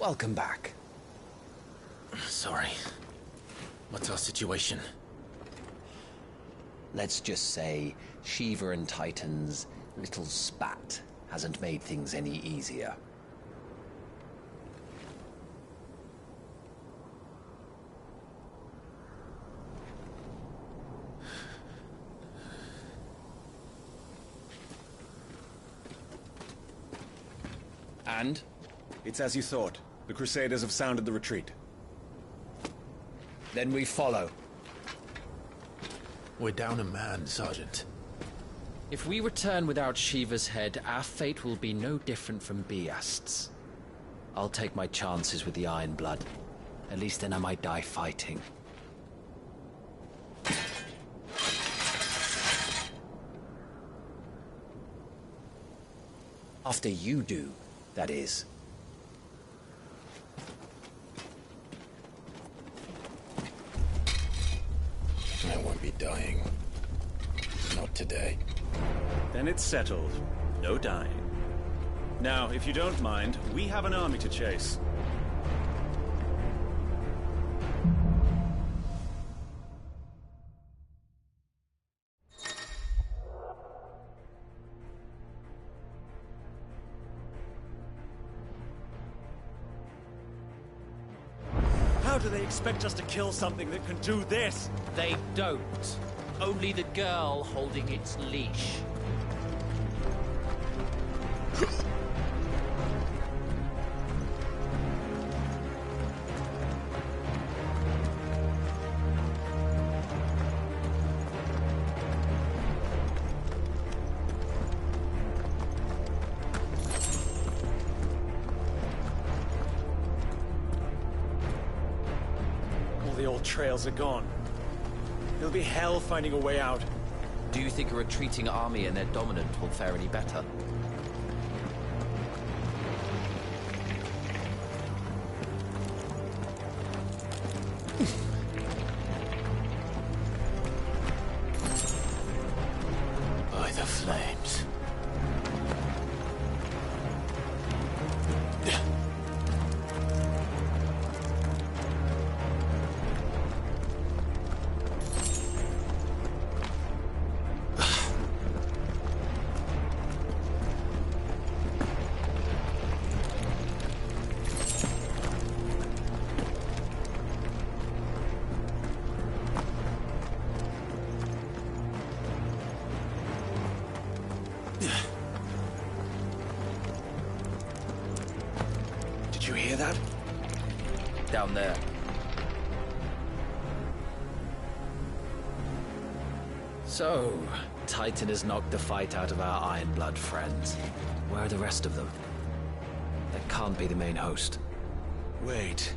Welcome back. Sorry. What's our situation? Let's just say Ffxvi and Titan's little spat hasn't made things any easier. And? It's as you thought. The Crusaders have sounded the retreat. Then we follow. We're down a man, Sergeant. If we return without Shiva's head, our fate will be no different from Biast's. I'll take my chances with the Iron Blood. At least then I might die fighting. After you do, that is. I won't be dying. Not today. Then it's settled. No dying. Now, if you don't mind, we have an army to chase. How do they expect us to kill something that can do this? They don't. Only the girl holding its leash. All the old trails are gone. It'll be hell finding a way out. Do you think a retreating army and their dominant will fare any better? By the flames. Did you hear that? Down there. So, Titan has knocked the fight out of our Iron Blood friends. Where are the rest of them? That can't be the main host. Wait.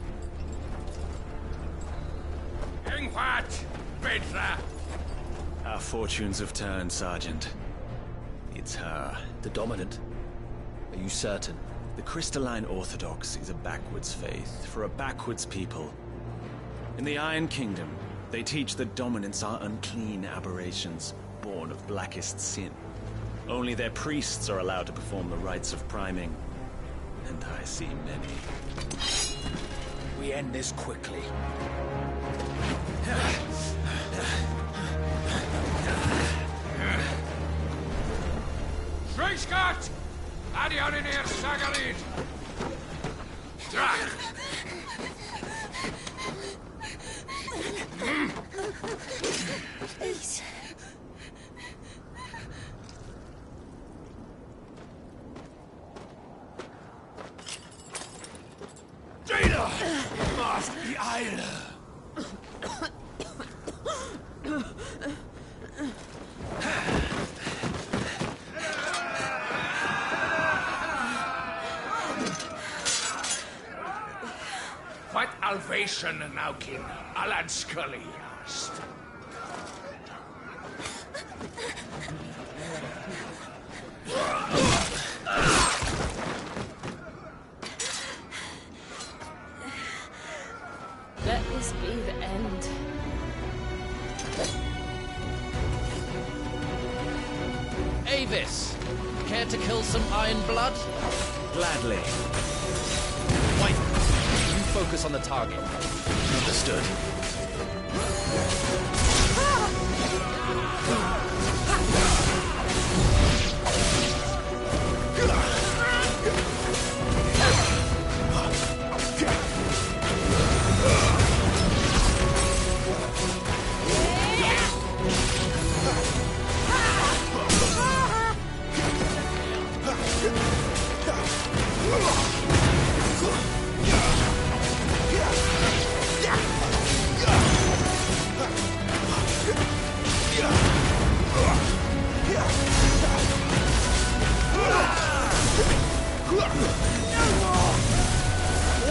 Our fortunes have turned, Sergeant. It's her. The Dominant? Are you certain? The Crystalline Orthodox is a backwards faith for a backwards people. In the Iron Kingdom, they teach that dominants are unclean aberrations, born of blackest sin. Only their priests are allowed to perform the rites of priming. And I see many. We end this quickly. Schweigskart! Adion in hier, Sagalit! Drach! Please. Jada! Must be Eile! What Alvation now kin Alan Scully asked. Let this be the end. Avis! Care to kill some Iron Blood? Gladly. Wait! focus on the target. Understood.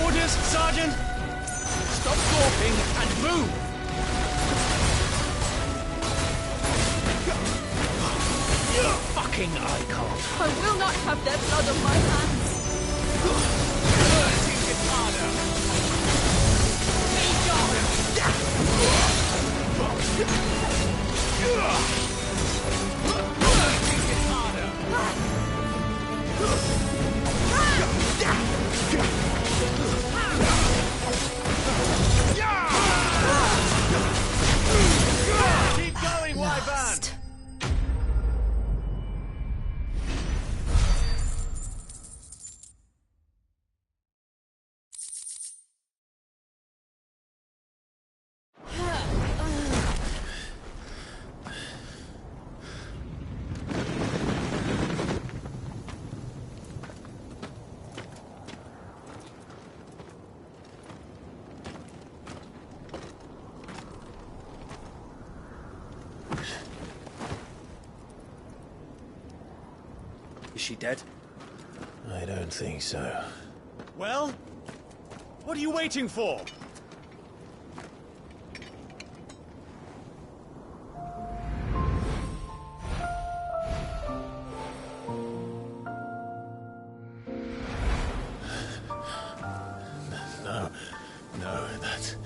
Orders, Sergeant! Stop gawping and move! Fucking icon. I will not have their blood on my hands. Keep going, Wyvern! Lost. Is she dead? I don't think so. Well? What are you waiting for? No, that's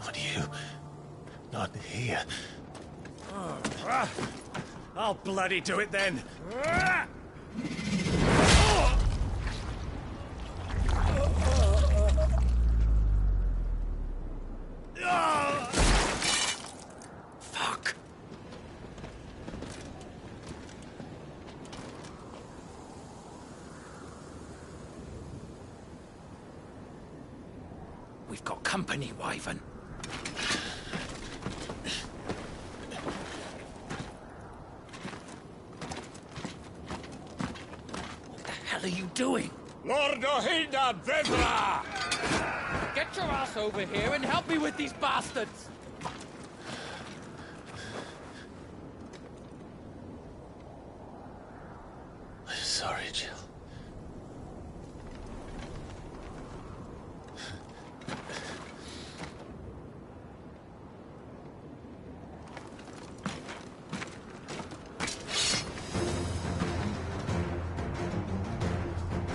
not you. Not here. I'll bloody do it then. Fuck. We've got company, Wyvern. What the hell are you doing? Lord Ohinda Vedra! Get your ass over here and help me with these bastards! I'm sorry, Jill.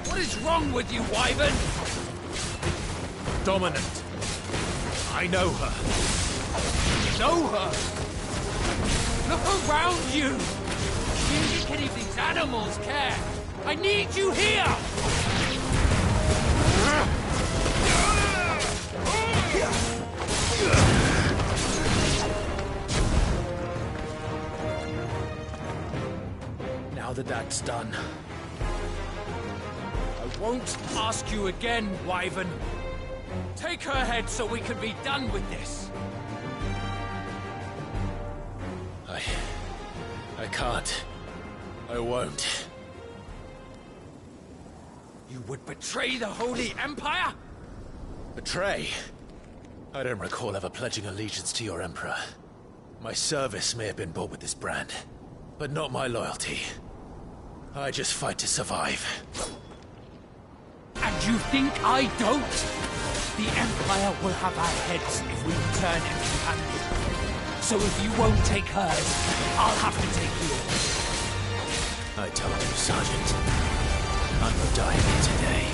What is wrong with you, Wyvern? Dominant. I know her. Know her? Look around you! Do you think any of these animals care? I need you here! Now that that's done, I won't ask you again, Wyvern. Take her head so we can be done with this. I can't. I won't. You would betray the Holy Empire? Betray? I don't recall ever pledging allegiance to your Emperor. My service may have been bought with this brand, but not my loyalty. I just fight to survive. And you think I don't? The Empire will have our heads if we return empty-handed. So if you won't take hers, I'll have to take yours. I told you, Sergeant. I'm not dying here today.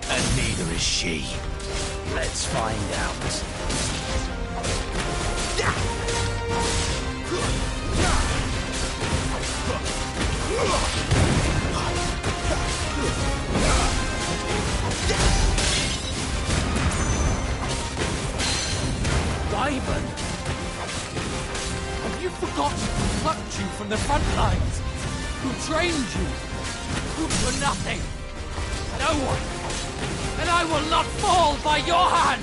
And neither is she. Let's find out. the front lines, who trained you, who for nothing. No one. And I will not fall by your hand!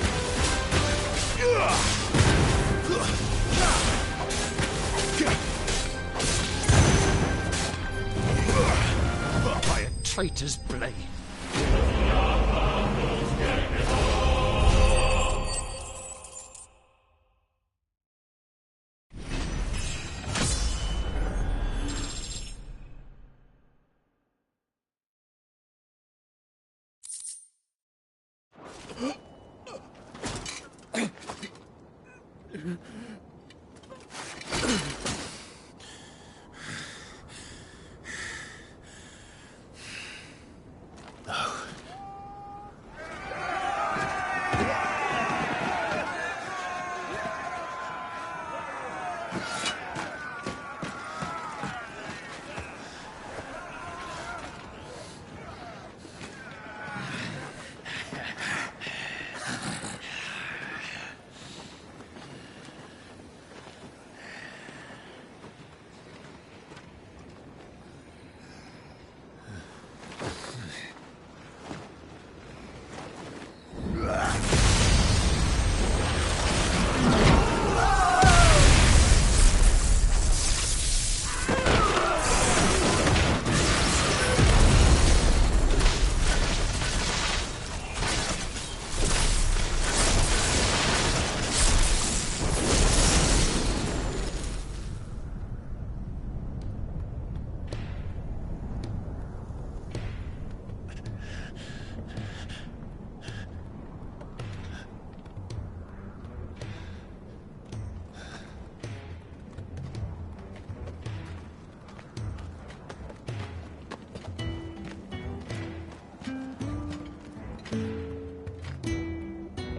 By a traitor's blade.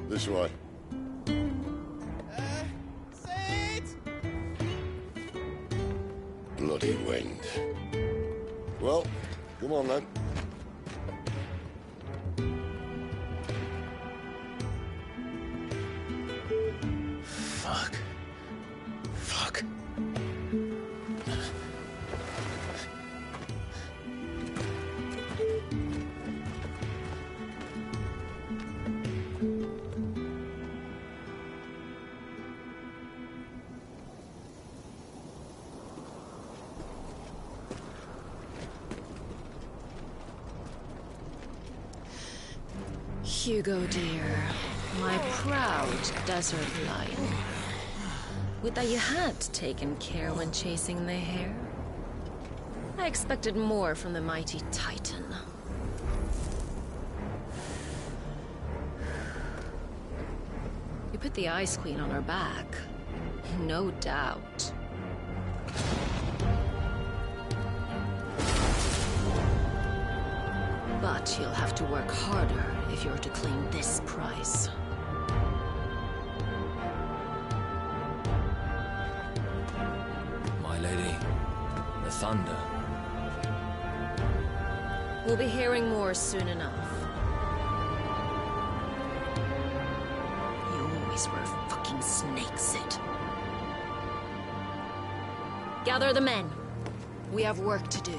This way. Bloody wind. Well, come on then. Fuck. Fuck. Hugo, dear, my proud desert lion. Would that you had taken care when chasing the hare? I expected more from the mighty Titan. You put the Ice Queen on her back, no doubt. But you'll have to work harder if you're to claim this prize. My lady, the thunder. We'll be hearing more soon enough. You always were a fucking snake, Sid. Gather the men. We have work to do.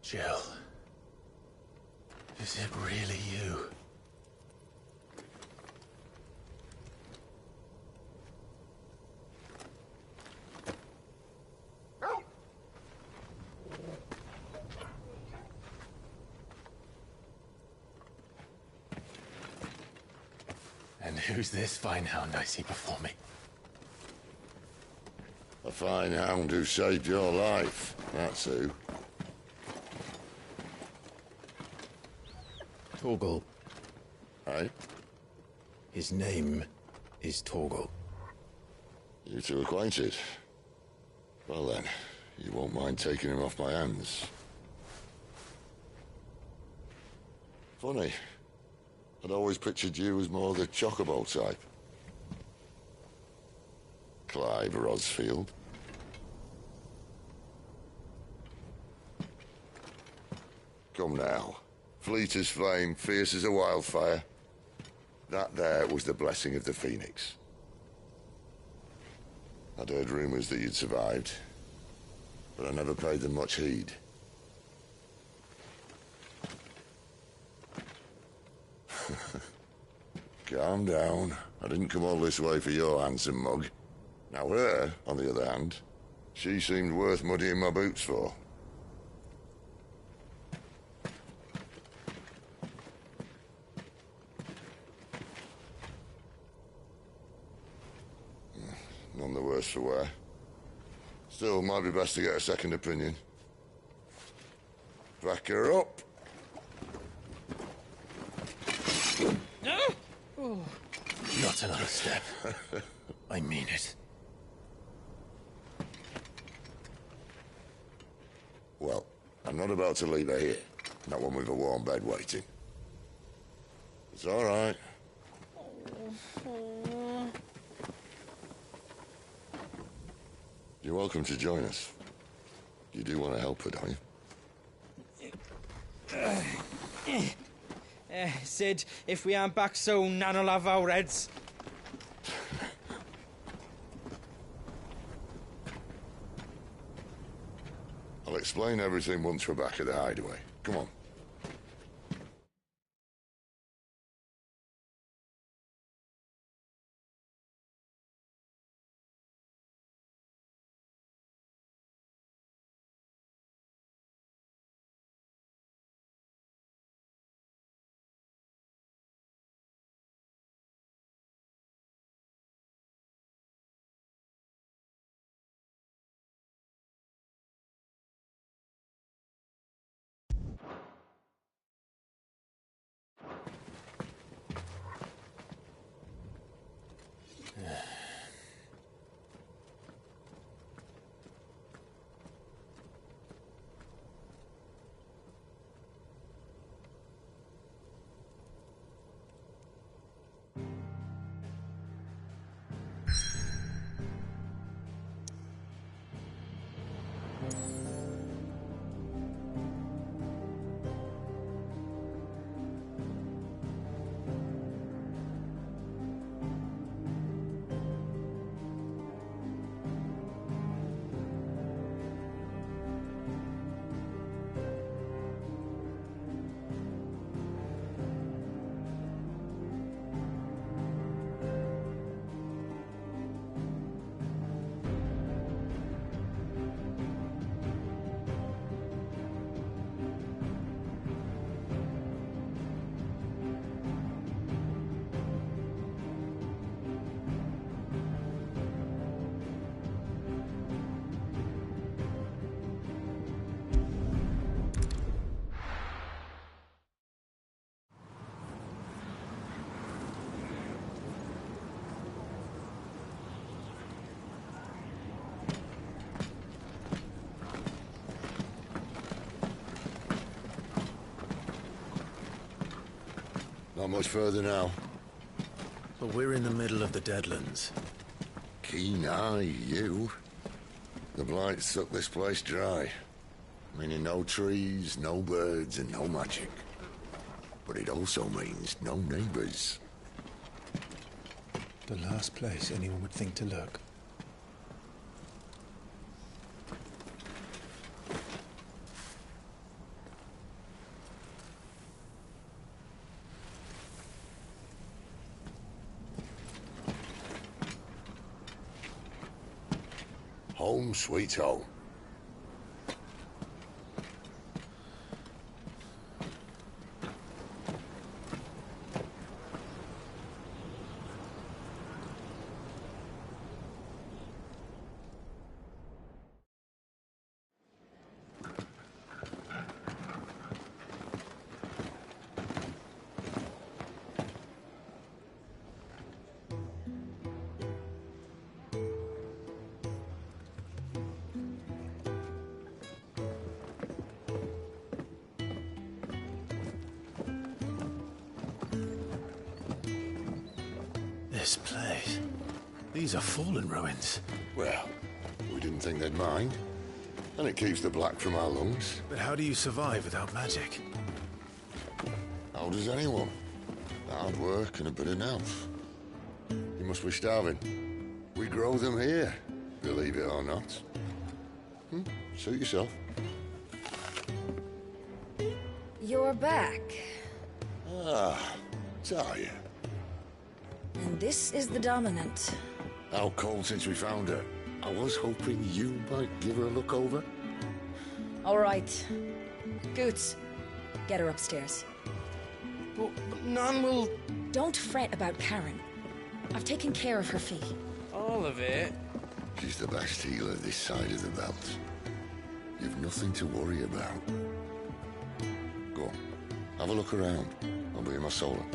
Jill. Is it really you? And who's this fine hound I see before me? A fine hound who saved your life, that's who. Torgal. Eh? His name is Torgal. You two acquainted? Well then, you won't mind taking him off my hands. Funny. I'd always pictured you as more the chocobo type. Clyde. favour Osfield. Come now. Fleet as flame, fierce as a wildfire. That there was the blessing of the Phoenix. I'd heard rumours that you'd survived, but I never paid them much heed. Calm down. I didn't come all this way for your handsome mug. Now her, on the other hand, she seemed worth muddying my boots for. None the worse for wear. Still, might be best to get a second opinion. Back her up. Not another step. I mean it. Well, I'm not about to leave her here. Not one with a warm bed waiting. It's all right. You're welcome to join us. You do want to help her, don't you? Sid, if we aren't back soon, Nan'll have our heads. I'll explain everything once we're back at the hideaway. Come on. Not much further now. But we're in the middle of the Deadlands. Keen eye, you. The blight sucked this place dry. Meaning no trees, no birds, and no magic. But it also means no neighbors. The last place anyone would think to look. Home sweet home. This place. These are fallen ruins. Well, we didn't think they'd mind. And it keeps the black from our lungs. But how do you survive without magic? How does anyone? Hard work and a bit of nerve. You must be starving. We grow them here, believe it or not. Suit yourself. You're back. Ah, Talia. And this is the Dominant. Out cold since we found her. I was hoping you might give her a look over. All right. Goots, get her upstairs. But none will... Don't fret about Karen. I've taken care of her fee. All of it? She's the best healer this side of the belt. You've nothing to worry about. Go on, have a look around. I'll be in my solar.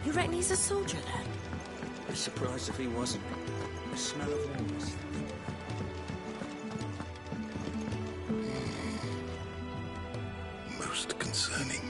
You reckon he's a soldier, then? I'm surprised if he wasn't. The smell of warmth. Most concerning.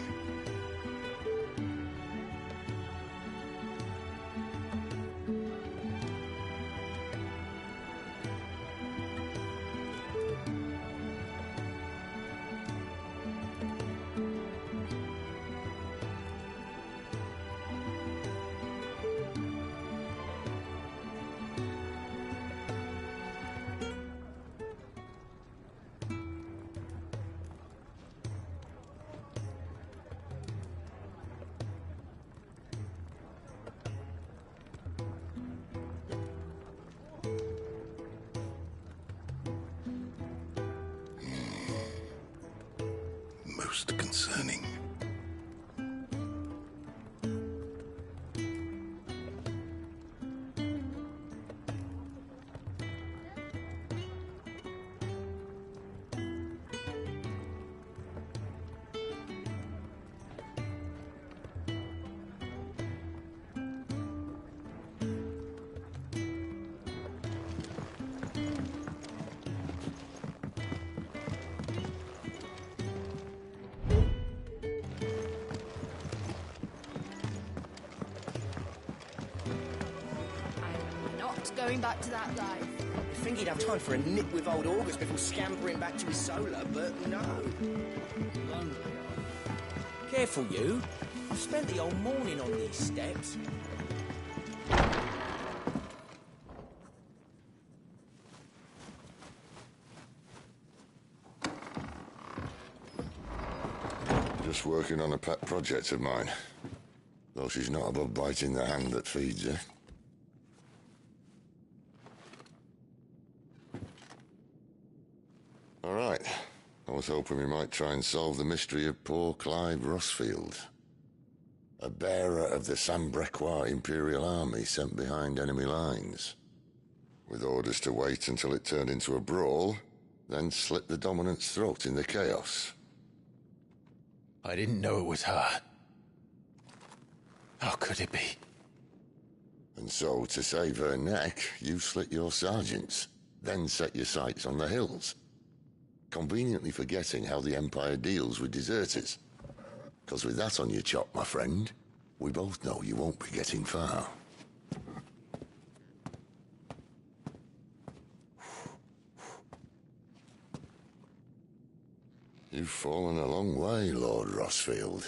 Most concerning. Going back to that life. You'd think he'd have time for a nip with old August before scampering back to his solar, but no. Careful, you. I've spent the whole morning on these steps. Just working on a pet project of mine. Though she's not above biting the hand that feeds her. All right. I was hoping we might try and solve the mystery of poor Clive Rossfield. A bearer of the Sambrequois Imperial Army sent behind enemy lines. With orders to wait until it turned into a brawl, then slit the Dominant's throat in the chaos. I didn't know it was her. How could it be? And so, to save her neck, you slit your sergeants, then set your sights on the hills. Conveniently forgetting how the Empire deals with deserters. Because with that on your chop, my friend, we both know you won't be getting far. You've fallen a long way, Lord Rossfield.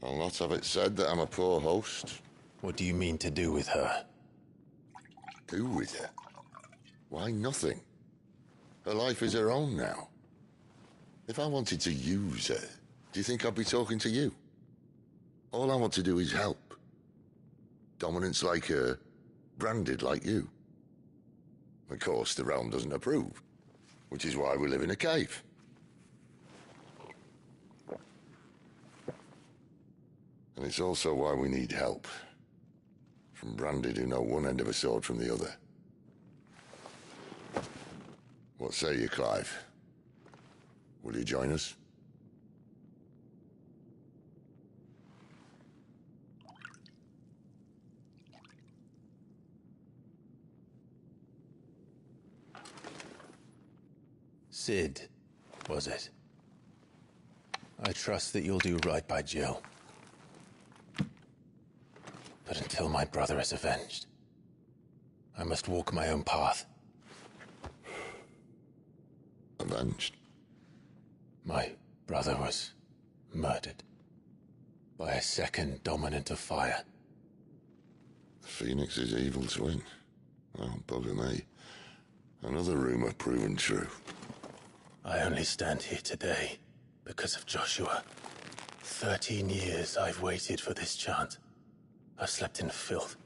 I'll not have it said that I'm a poor host. What do you mean to do with her? Do with her? Why, nothing. Her life is her own now. If I wanted to use her, do you think I'd be talking to you? All I want to do is help. Dominants like her, branded like you. Of course, the realm doesn't approve, which is why we live in a cave. And it's also why we need help. From branded who know one end of a sword from the other. What say you, Clive? Will you join us? Sid, was it? I trust that you'll do right by Jill. But until my brother is avenged, I must walk my own path. Avenged? My brother was murdered by a second dominant of fire. Phoenix's evil twin. Oh, bugger me. Another rumor proven true. I only stand here today because of Joshua. 13 years I've waited for this chance. I've slept in filth,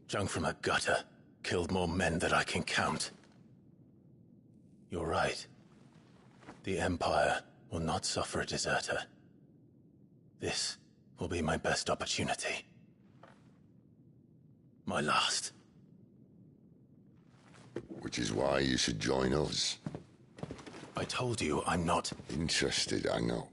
drunk from a gutter, killed more men than I can count. You're right. The Empire will not suffer a deserter. This will be my best opportunity. My last. Which is why you should join us. I told you I'm not interested, I know.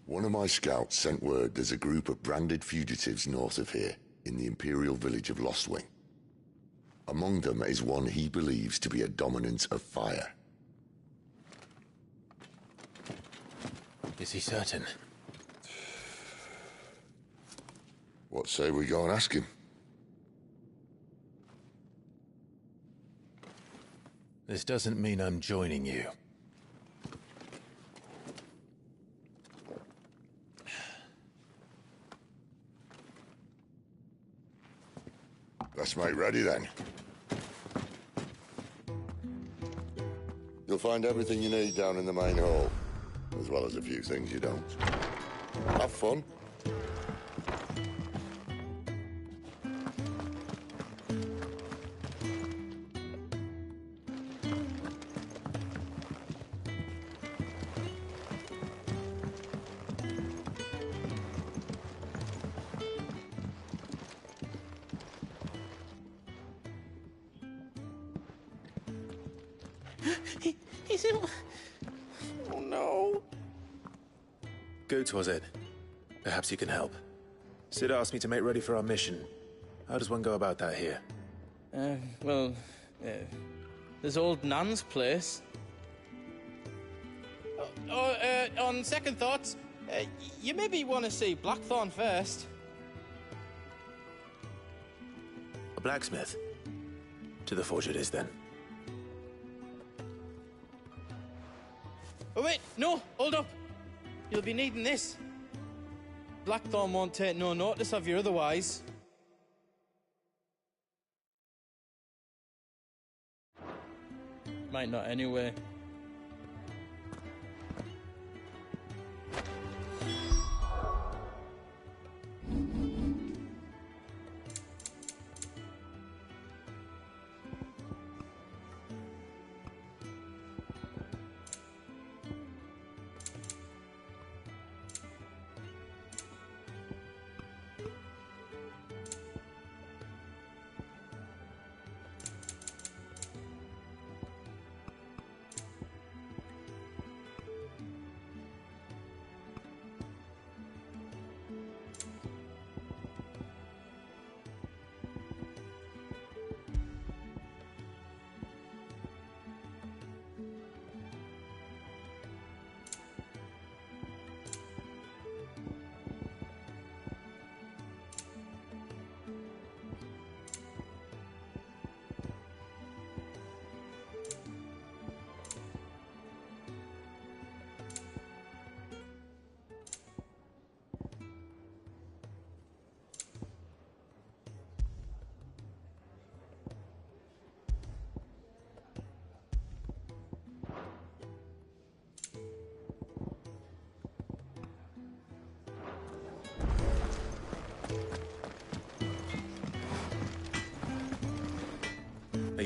One of my scouts sent word there's a group of branded fugitives north of here, in the Imperial village of Lostwing. Among them is one he believes to be a dominant of fire. Is he certain? What say we go and ask him? This doesn't mean I'm joining you. Let's make ready then. You'll find everything you need down in the main hall, as well as a few things you don't. Have fun. He's in... Oh no. Goat, was it? Perhaps you can help. Sid asked me to make ready for our mission. How does one go about that here? There's old Nan's place. On second thoughts, you maybe want to see Blackthorn first. A blacksmith? To the forge it is, then. Oh wait, no, hold up. You'll be needing this. Blackthorn won't take no notice of you otherwise. Might not anyway.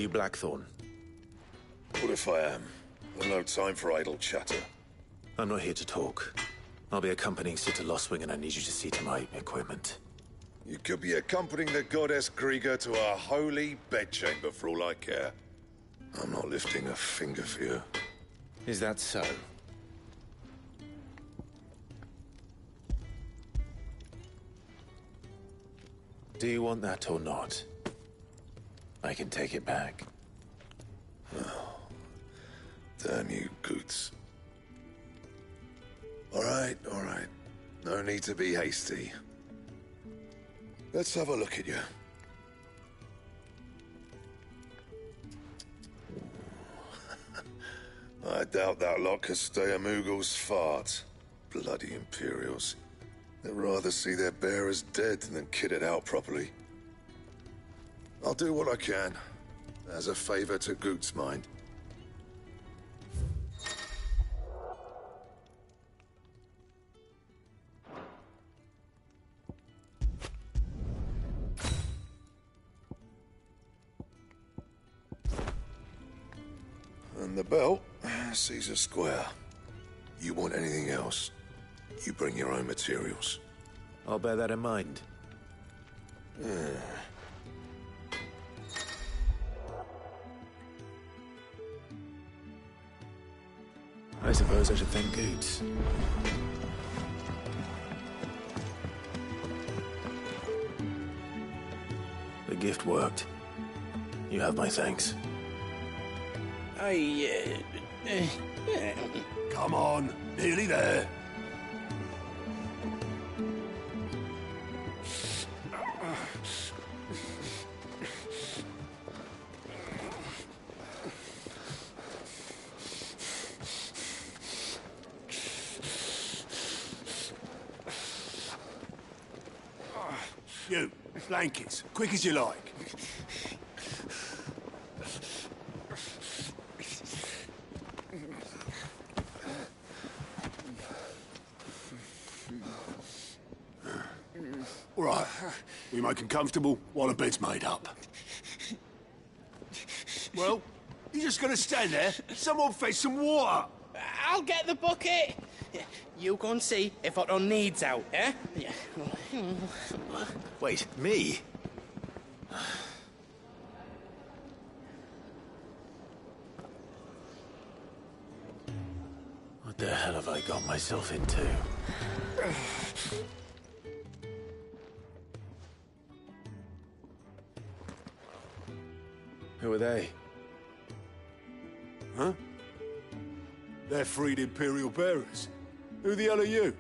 you Blackthorn? What if I am? I've no time for idle chatter. I'm not here to talk. I'll be accompanying Sitter Lostwing, and I need you to see to my equipment. You could be accompanying the goddess Krieger to our holy bedchamber for all I care. I'm not lifting a finger for you. Is that so? Do you want that or not? I can take it back. Oh, damn you, Goots. All right. No need to be hasty. Let's have a look at you. I doubt that lot could stay a Moogle's fart. Bloody Imperials. They'd rather see their bearers dead than kitted out properly. I'll do what I can, as a favor to Goot's mind. And the belt, Caesar Square. You want anything else, you bring your own materials. I'll bear that in mind. I suppose I should thank Goots. The gift worked. You have my thanks. Come on, nearly there. You, blankets, quick as you like. All right, we make them comfortable while the bed's made up. Well, you just gonna stand there? Someone fetch some water! I'll get the bucket! You go and see if Otto needs out, eh? Wait, me? What the hell have I got myself into? Who are they? Huh? They're freed Imperial bearers. Who the hell are you?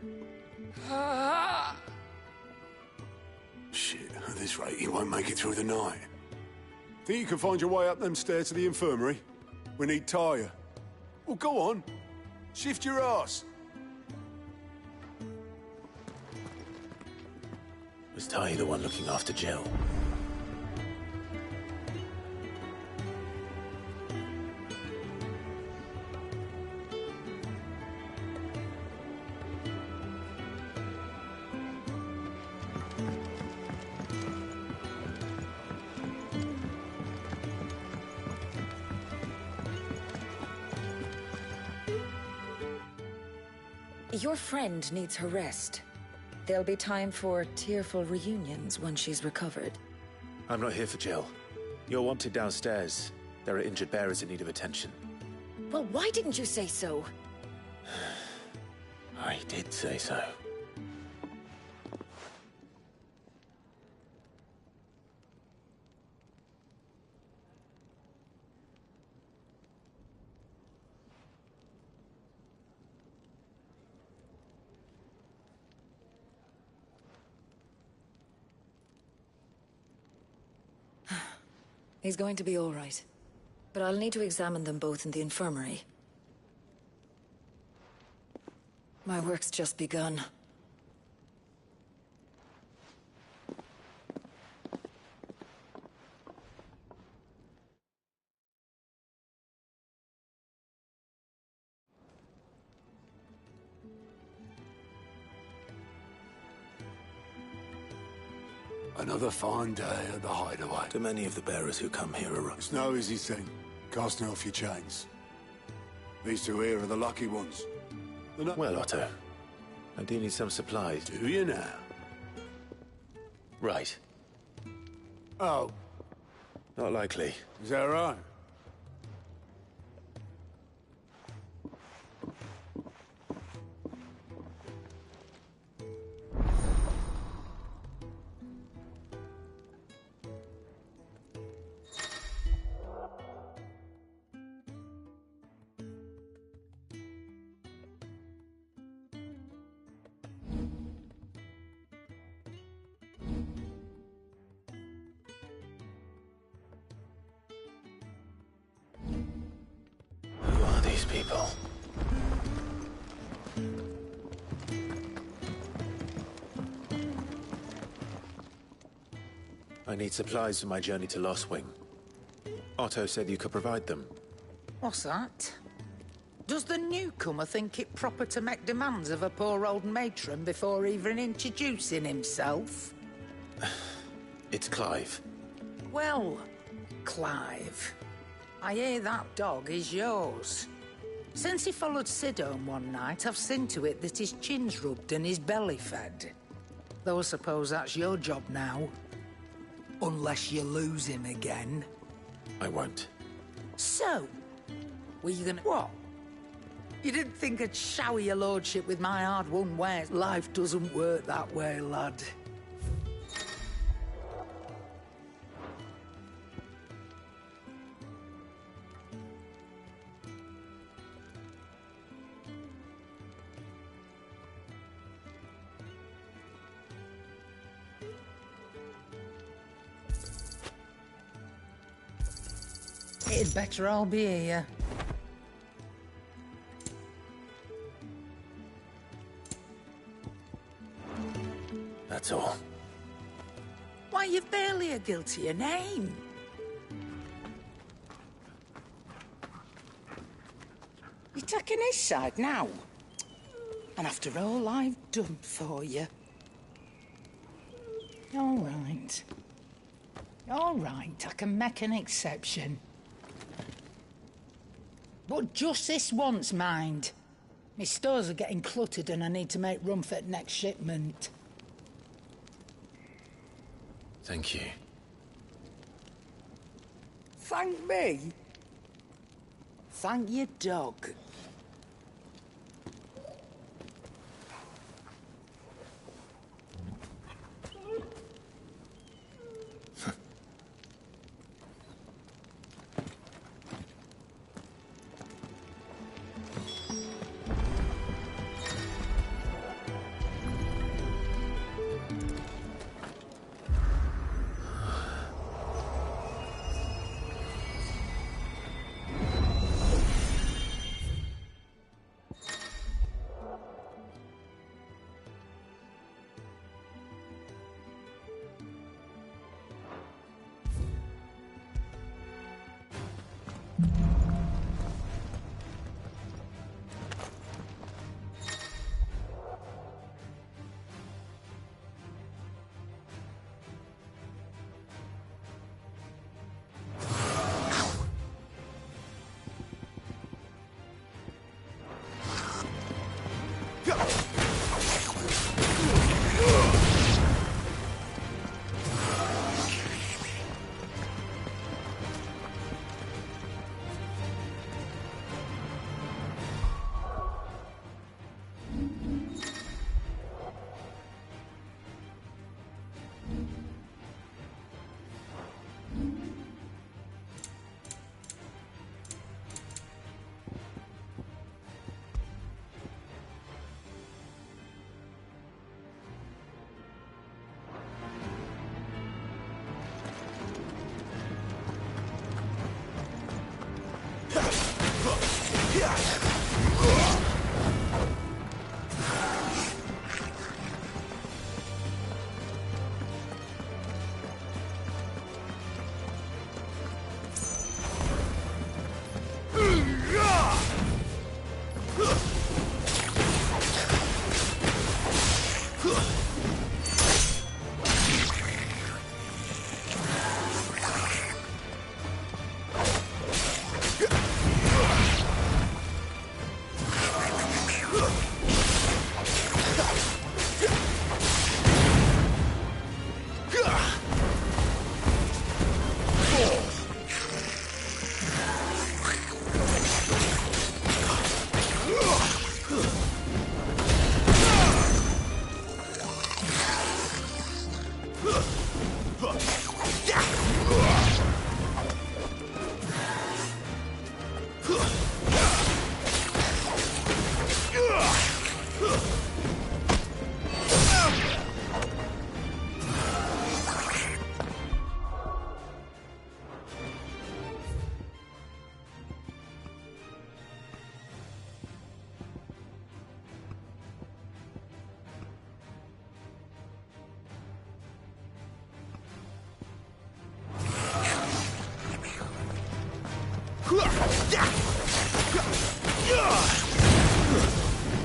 Shit, at this rate, he won't make it through the night. Think you can find your way up them stairs to the infirmary? We need Tyre. Well, go on. Shift your ass. Was Ty the one looking after Jill? Your friend needs her rest. There'll be time for tearful reunions when she's recovered. I'm not here for Jill. You're wanted downstairs. There are injured bearers in need of attention. Well, why didn't you say so? I did say so. He's going to be all right. But I'll need to examine them both in the infirmary. My work's just begun. Another fine day at the hideaway. Do many of the bearers who come here are... It's no easy thing, casting off your chains. These two here are the lucky ones. Well, Otto, I do need some supplies. Do you now? Right. Oh. Not likely. Is that right? Who are these people? I need supplies for my journey to Lost Wing. Otto said you could provide them. What's that? Does the newcomer think it proper to make demands of a poor old matron before even introducing himself? It's Clive. Well, Clive, I hear that dog is yours. Since he followed Sid home one night, I've seen to it that his chin's rubbed and his belly fed. Though I suppose that's your job now. Unless you lose him again. I won't. So, were you gonna... What? You didn't think I'd shower your lordship with my hard-won wares? Life doesn't work that way, lad. It'd better all be here. That's all. Why, you've barely a guiltier name. You're taking his side now? And after all I've done for you. All right. All right, I can make an exception. But just this once, mind. My stores are getting cluttered and I need to make room for the next shipment. Thank you. Thank me? Thank your dog.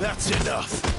That's enough.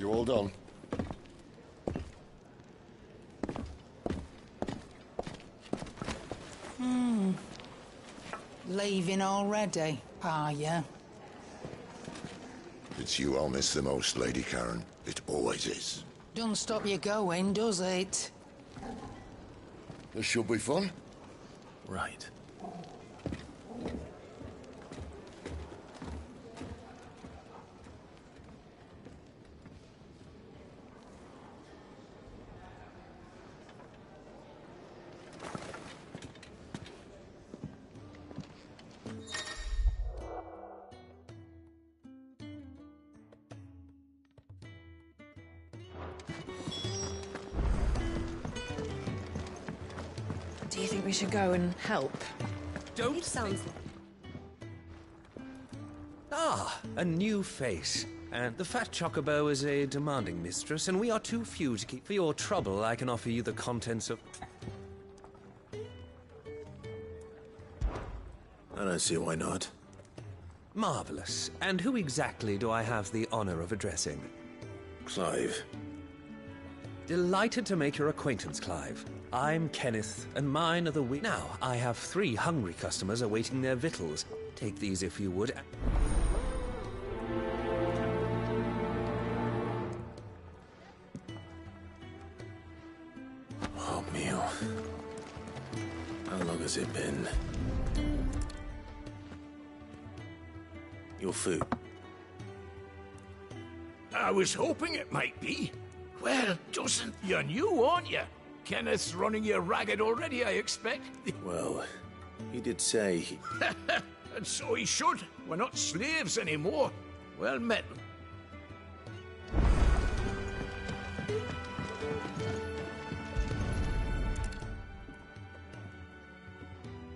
You all done? Leaving already, are ya? It's you I'll miss the most, Lady Karen. It always is. Don't stop you going, does it? This should be fun. Right. Do you think we should go and help? Don't. It sounds... Ah, a new face. And the fat chocobo is a demanding mistress, and we are too few to keep. For your trouble, I can offer you the contents of... I don't see why not. Marvelous. And who exactly do I have the honor of addressing? Clive. Delighted to make your acquaintance, Clive. I'm Kenneth, and mine are the Now, I have 3 hungry customers awaiting their victuals. Take these if you would. Hot meal. How long has it been? Your food. I was hoping it might be. Well, doesn't you new, aren't you? Kenneth's running you ragged already, I expect. Well, he did say... And so he should. We're not slaves anymore. Well met.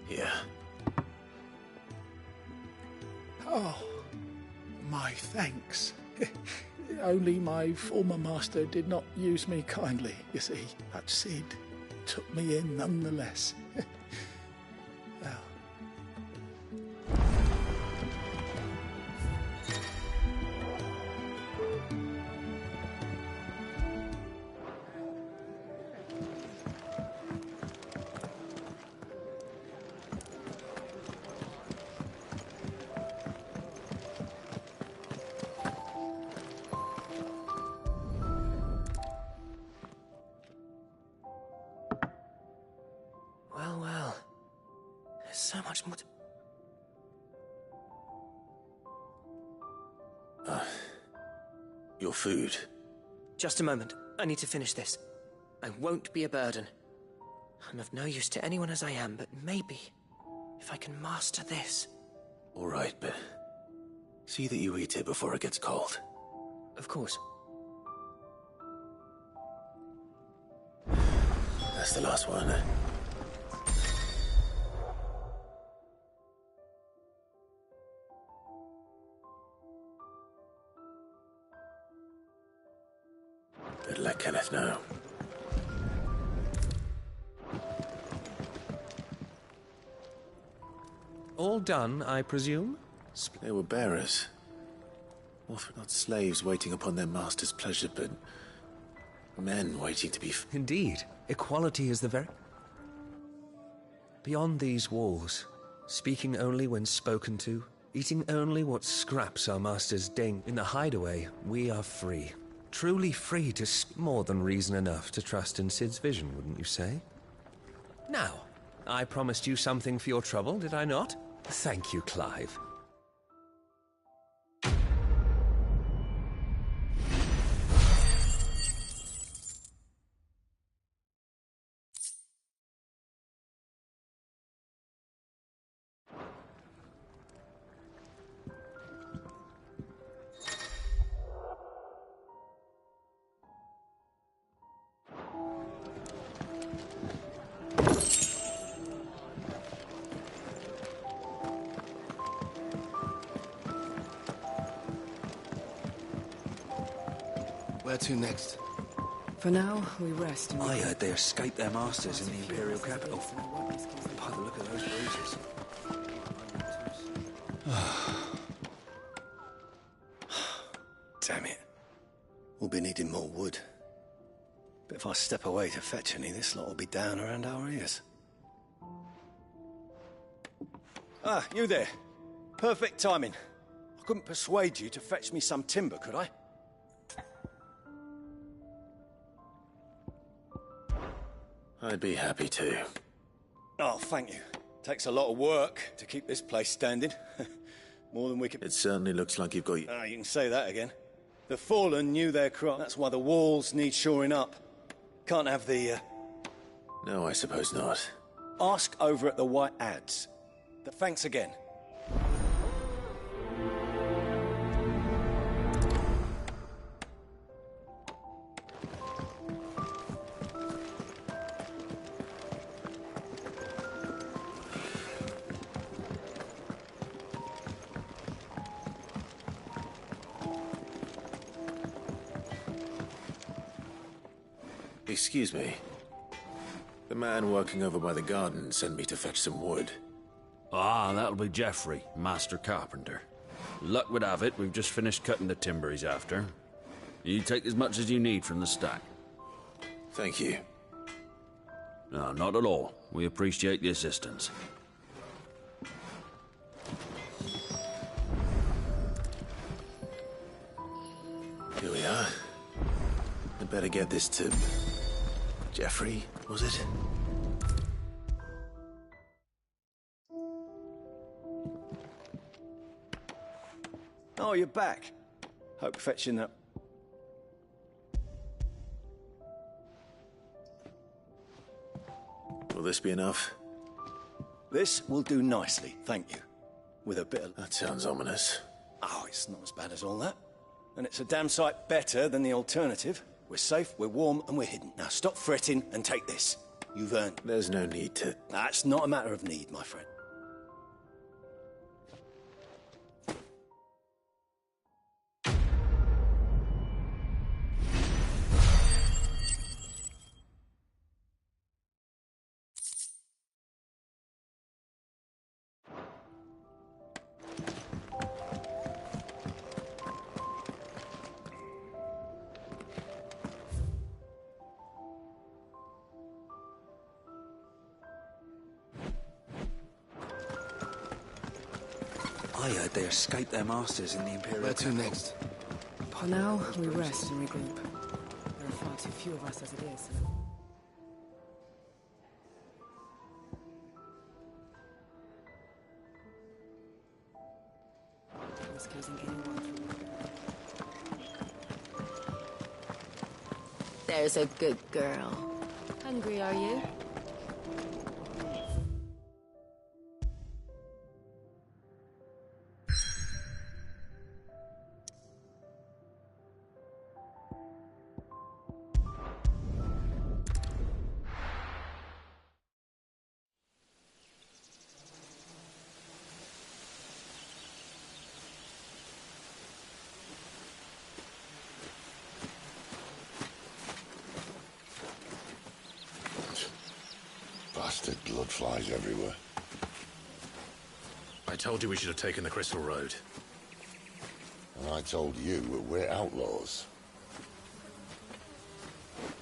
Here. Oh, my thanks. Only my former master did not use me kindly, you see. But Sid took me in nonetheless. Well. Well. There's so much more to... Your food. Just a moment. I need to finish this. I won't be a burden. I'm of no use to anyone as I am, but maybe if I can master this. All right, but see that you eat it before it gets cold. Of course. That's the last one. Better let Kenneth know. All done, I presume? They were bearers. Not slaves waiting upon their master's pleasure, but men waiting to be... Indeed. Equality is the very... Beyond these walls, speaking only when spoken to, eating only what scraps our masters deign. In the hideaway, we are free. Truly free to more than reason enough to trust in Sid's vision, wouldn't you say? Now, I promised you something for your trouble, did I not? Thank you, Clive. Where to next? For now, we rest. I heard they escaped their masters in the Imperial capital. By the look of those bruises. Damn it. We'll be needing more wood. But if I step away to fetch any, this lot will be down around our ears. Ah, you there. Perfect timing. I couldn't persuade you to fetch me some timber, could I? I'd be happy to. Oh, thank you. Takes a lot of work to keep this place standing. More than we could... It certainly looks like you've got... Ah, you can say that again. The Fallen knew their craft. That's why the walls need shoring up. Can't have the, No, I suppose not. Ask over at the White Ads. Thanks again. Excuse me. The man working over by the garden sent me to fetch some wood. Ah, that'll be Ffxvi, Master Carpenter. Luck would have it, we've just finished cutting the timber he's after. You take as much as you need from the stack. Thank you. No, not at all. We appreciate the assistance. Here we are. I'd better get this to... Ffxvi, was it? Oh, you're back. Hope fetching that... Will this be enough? This will do nicely, thank you. With a bit of... That sounds ominous. Oh, it's not as bad as all that. And it's a damn sight better than the alternative. We're safe, we're warm, and we're hidden. Now stop fretting and take this. You've earned... There's no need to... That's not a matter of need, my friend. I heard they escaped their masters in the Imperial Where to capital. next? For now, we rest and regroup. There are far too few of us as it is. Excusing anyone from... There's a good girl. Hungry, are you? Bastard blood flies everywhere. I told you we should have taken the Crystal Road. And I told you we're outlaws.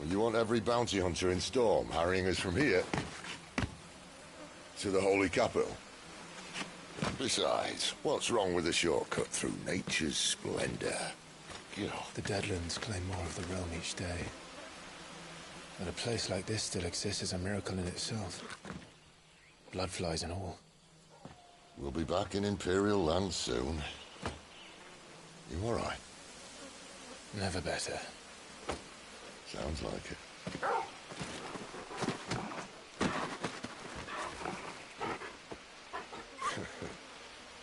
Well, you want every bounty hunter in Storm harrying us from here to the Holy Capital? Besides, what's wrong with a shortcut through nature's splendor? The Deadlands claim more of the realm each day. That a place like this still exists is a miracle in itself. Bloodflies and all. We'll be back in Imperial land soon. You all right? Never better. Sounds like it.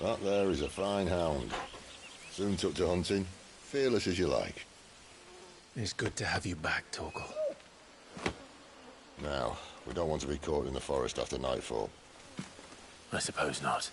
That there is a fine hound. Soon took to hunting. Fearless as you like. It's good to have you back, Torgal. Now, we don't want to be caught in the forest after nightfall. I suppose not.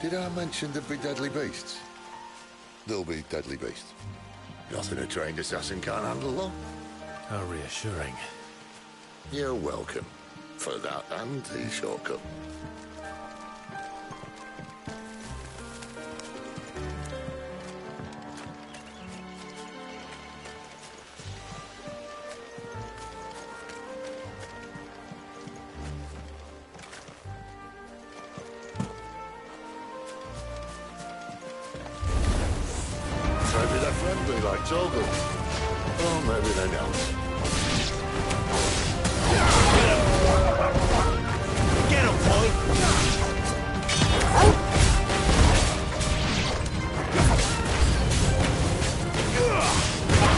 Did I mention there'd be deadly beasts? There'll be deadly beasts. Nothing a trained assassin can't handle, though. How reassuring. You're welcome. For that and the shortcut. Maybe they're friendly like Toggle. Or maybe they don't. Get him, boy!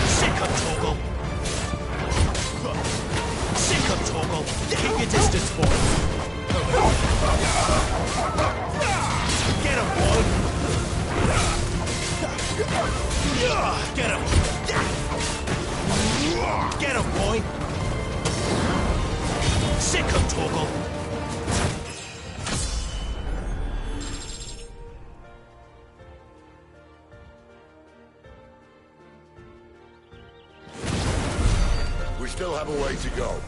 Sick of Toggle! Sick of Toggle! Keep your distance, boy! Get him, boy! Get him! Get him, boy! Sick of Toggle! We still have a way to go.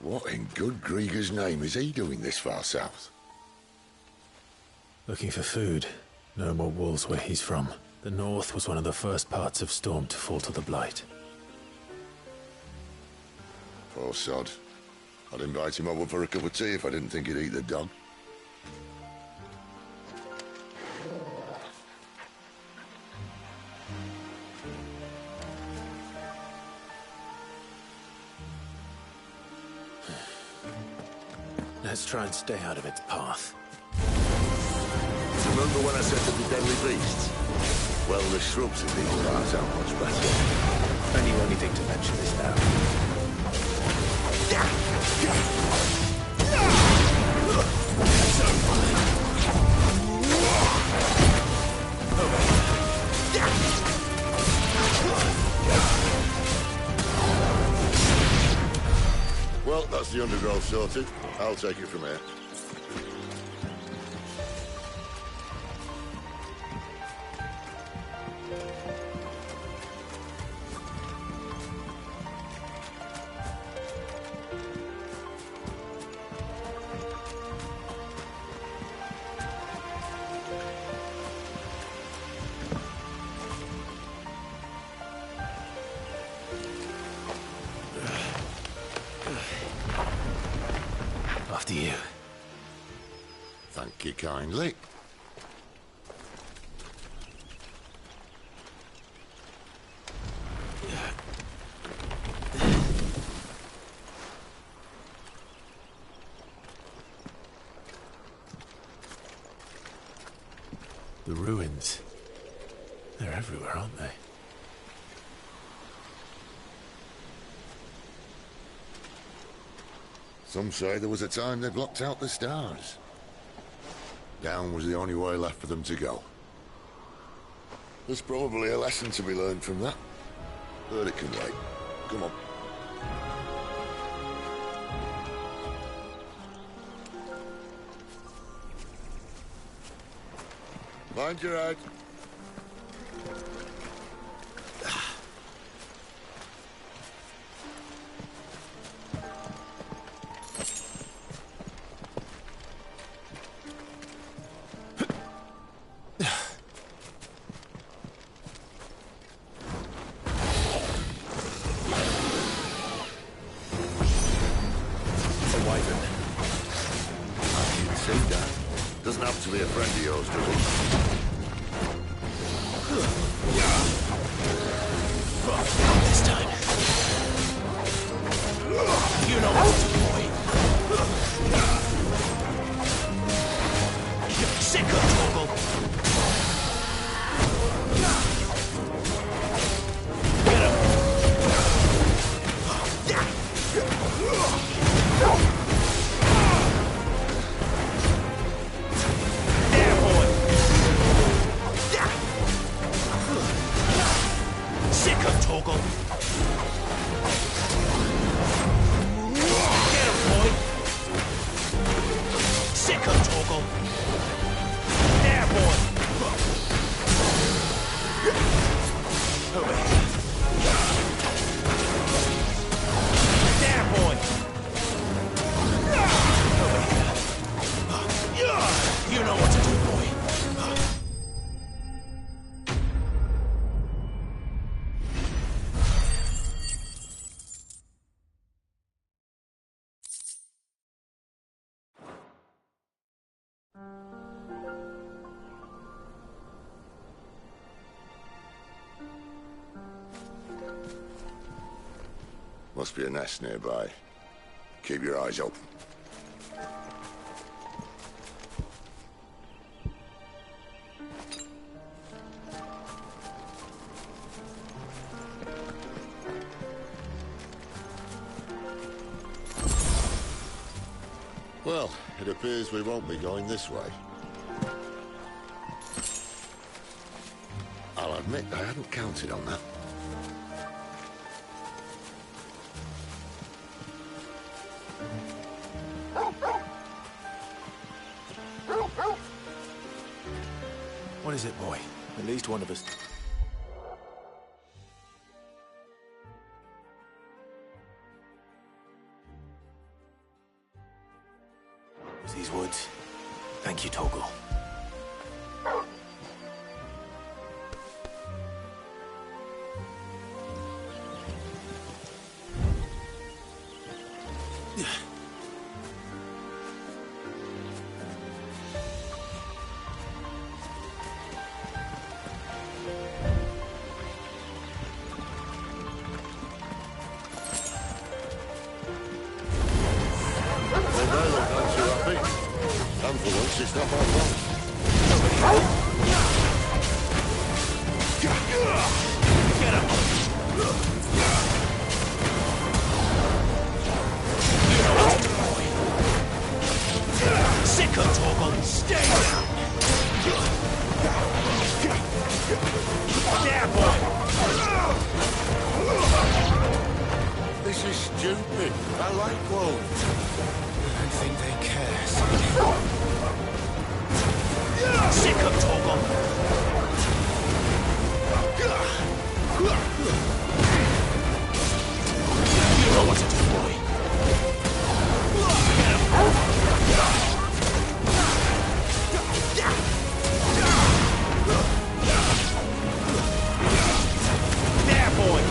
What in good Grieger's name is he doing this far south? Looking for food. No more wolves where he's from. The north was one of the first parts of Storm to fall to the Blight. Poor sod. I'd invite him over for a cup of tea if I didn't think he'd eat the dog. Let's try and stay out of its path. Remember when I said to the deadly beasts? Well, the shrubs in these parts aren't much better. And you only think to mention this now. Well, that's the undergrowth sorted. I'll take it from here. After you. Thank you kindly. The ruins. They're everywhere, aren't they? Some say there was a time they blocked out the stars. Down was the only way left for them to go. There's probably a lesson to be learned from that. But it can wait. Come on. Mind your head. Doesn't have to be a friend of yours, does it? Torgal. Get him, boy. Sick him, Torgal. There, boy. Over here. There, boy. Over here. You know what to do, boy. Must be a nest nearby. Keep your eyes open. Well, it appears we won't be going this way. I'll admit I hadn't counted on that. What is it, boy? At least one of us... These woods. Thank you, Torgal. It's not my fault. Get him! Sick of Torgal! Stay down! There, boy! This is stupid. I like wolves. I don't think they care. Sick of Torgal! You know what to do, boy. Get him! There, boy!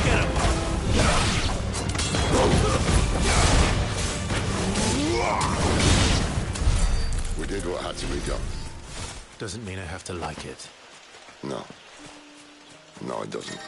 Get him! We did what had to be done. Doesn't mean I have to like it. No. No, it doesn't.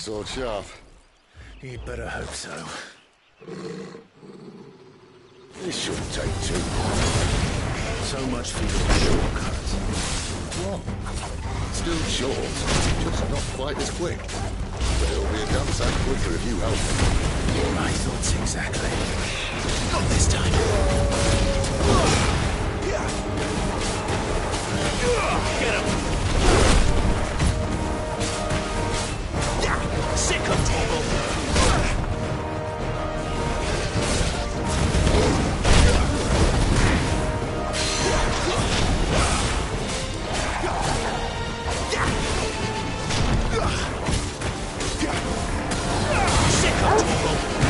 Sword sharp. You'd better hope so. This shouldn't take too long. So much for your shortcut. What? Still short, just not quite as quick. But it'll be a damn sight quicker if you help me. My thoughts exactly. Not this time. Get him! Sick of Torgal! Sick of Torgal!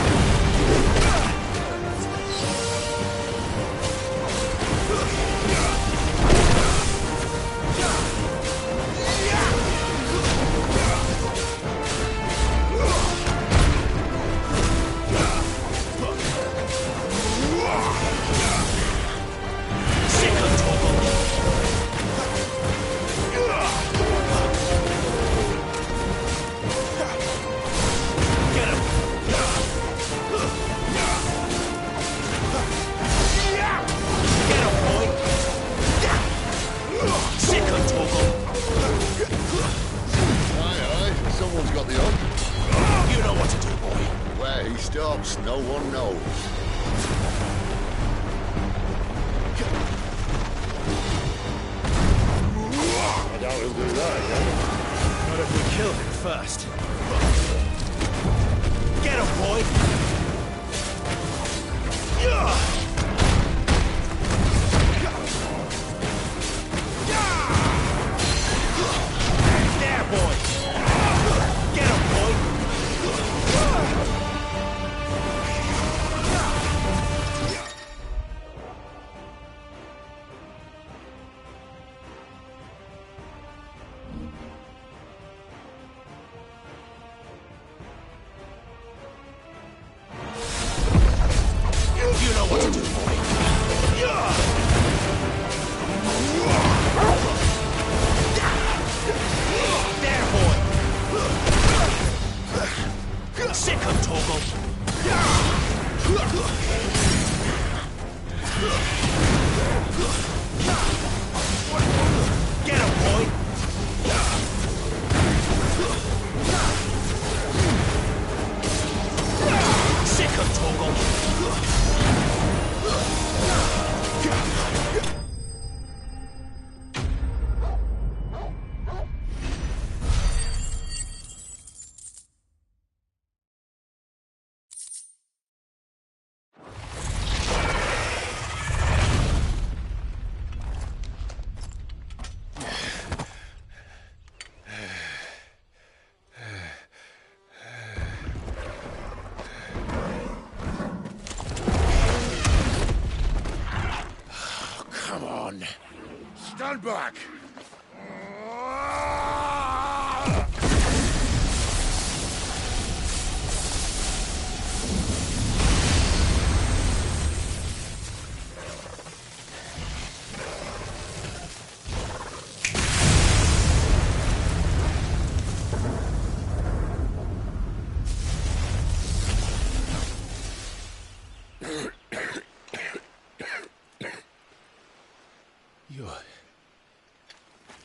stops, no one knows. I doubt he'll do that again. Not if we kill him first. Get him, boy! There, boy! Get him, boy! You know what to do, boy. There, boy. Sick him, Torgal. Get him, boy. Sick him, Torgal. Come on. Stand back!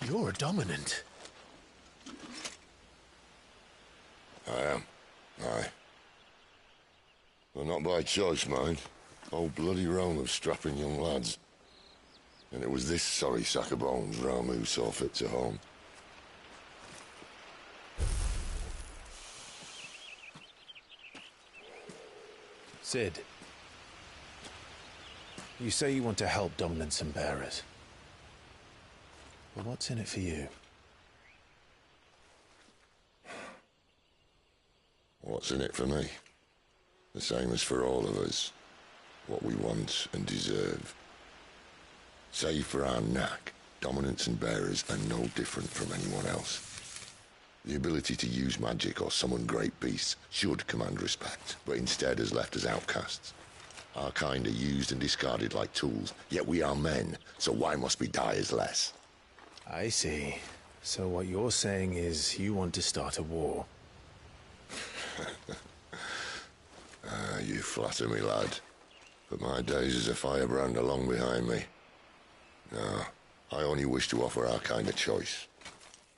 You're a dominant. I am. Aye. Well, not by choice, mind. Whole bloody realm of strapping young lads. And it was this sorry sack of bones Ramu saw fit to home. Sid. You say you want to help dominants and bearers. But what's in it for you? What's in it for me? The same as for all of us. What we want and deserve. Save for our knack, dominants and bearers are no different from anyone else. The ability to use magic or summon great beasts should command respect, but instead has left us outcasts. Our kind are used and discarded like tools, yet we are men, so why must we die as less? I see. So what you're saying is you want to start a war. You flatter me, lad. But my days as a firebrand are long behind me. No, I only wish to offer our kind a choice.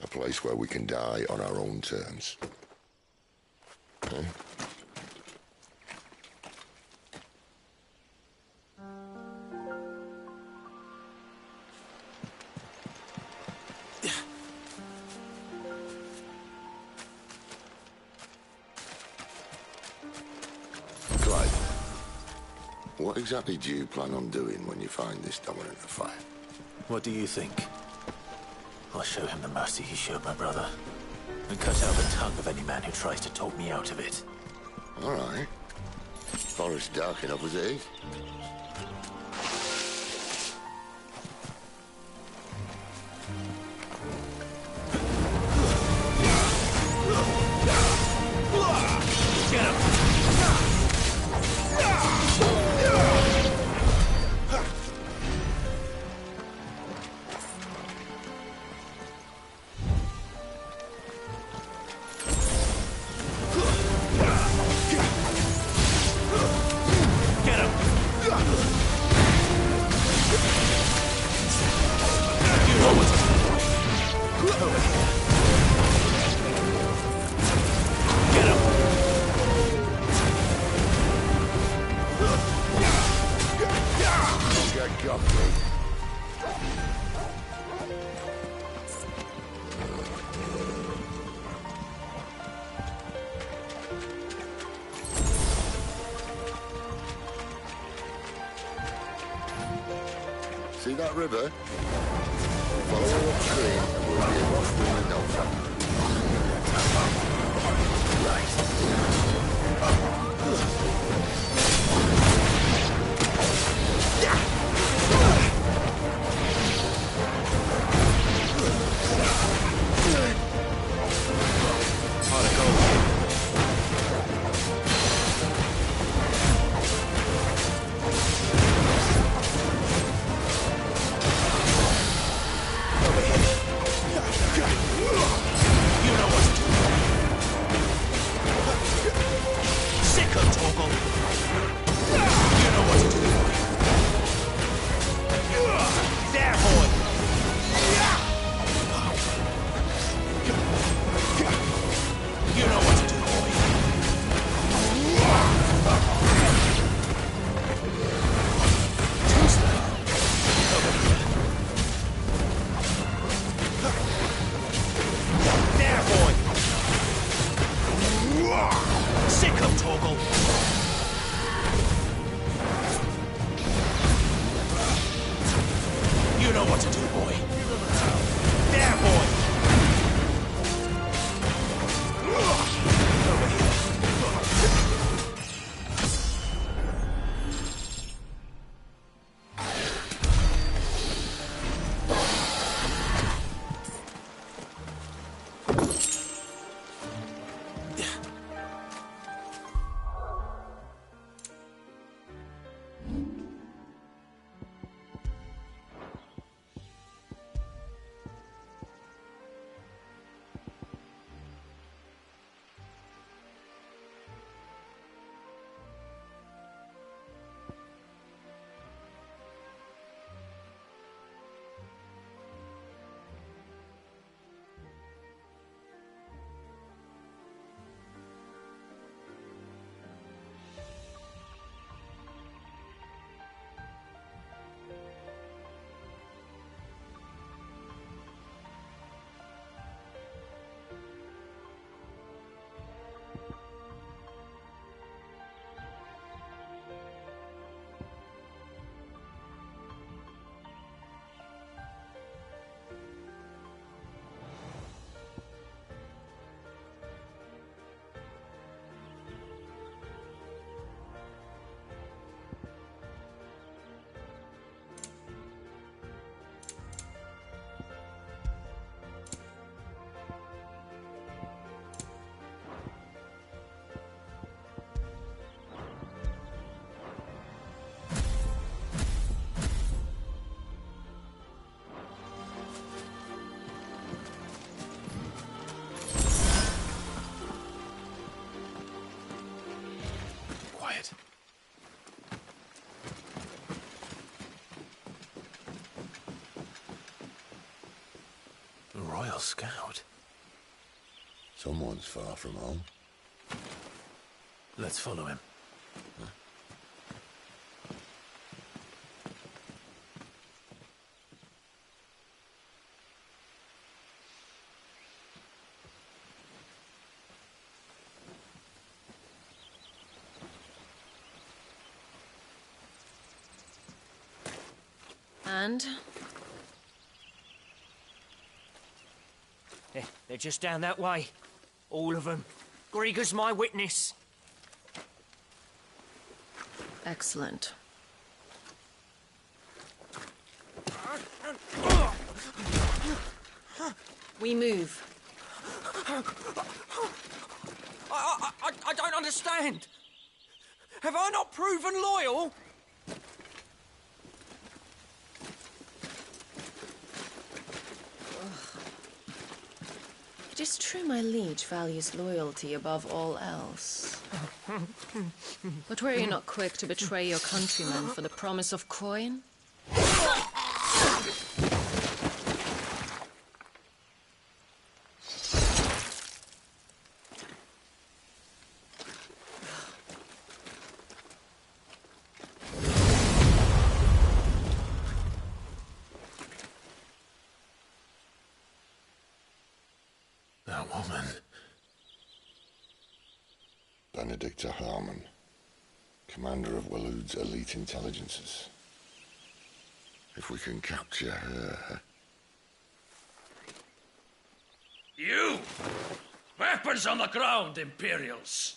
A place where we can die on our own terms. Eh? What exactly do you plan on doing when you find this dominant of fire? What do you think? I'll show him the mercy he showed my brother, and cut out the tongue of any man who tries to talk me out of it. All right. Forest dark enough as it is. Get him! Get him! See that river? Follow her upstream and we'll be across the in no time. Royal Scout. Someone's far from home. Let's follow him. And? They're just down that way. All of them. Grieger's my witness. Excellent. We move. I don't understand. Have I not proven loyal? It is true my liege values loyalty above all else. But were you not quick to betray your countrymen for the promise of coin? That woman. Benedicta Harmon, commander of Waloed's elite intelligences. If we can capture her... You! Weapons on the ground, Imperials!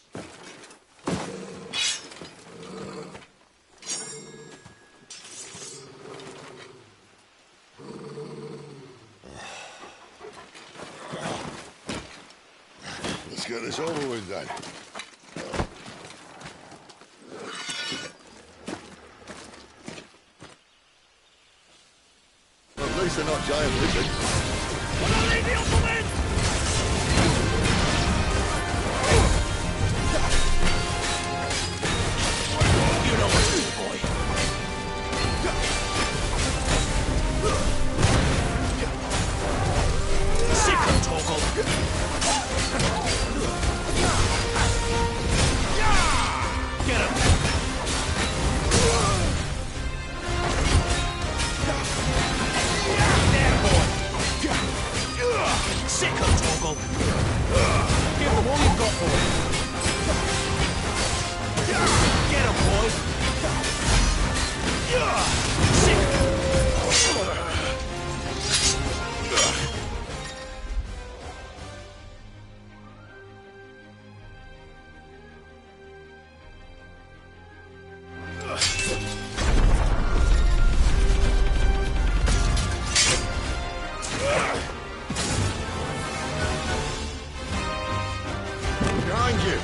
Let's get this over with then. Well, at least they're not giant lizards. You know what to do, boy. Sick of Toggle. Get him. There, boy. Sick of Toggle. Give him all you've got, boy. Get him, boy. Sick. Behind you!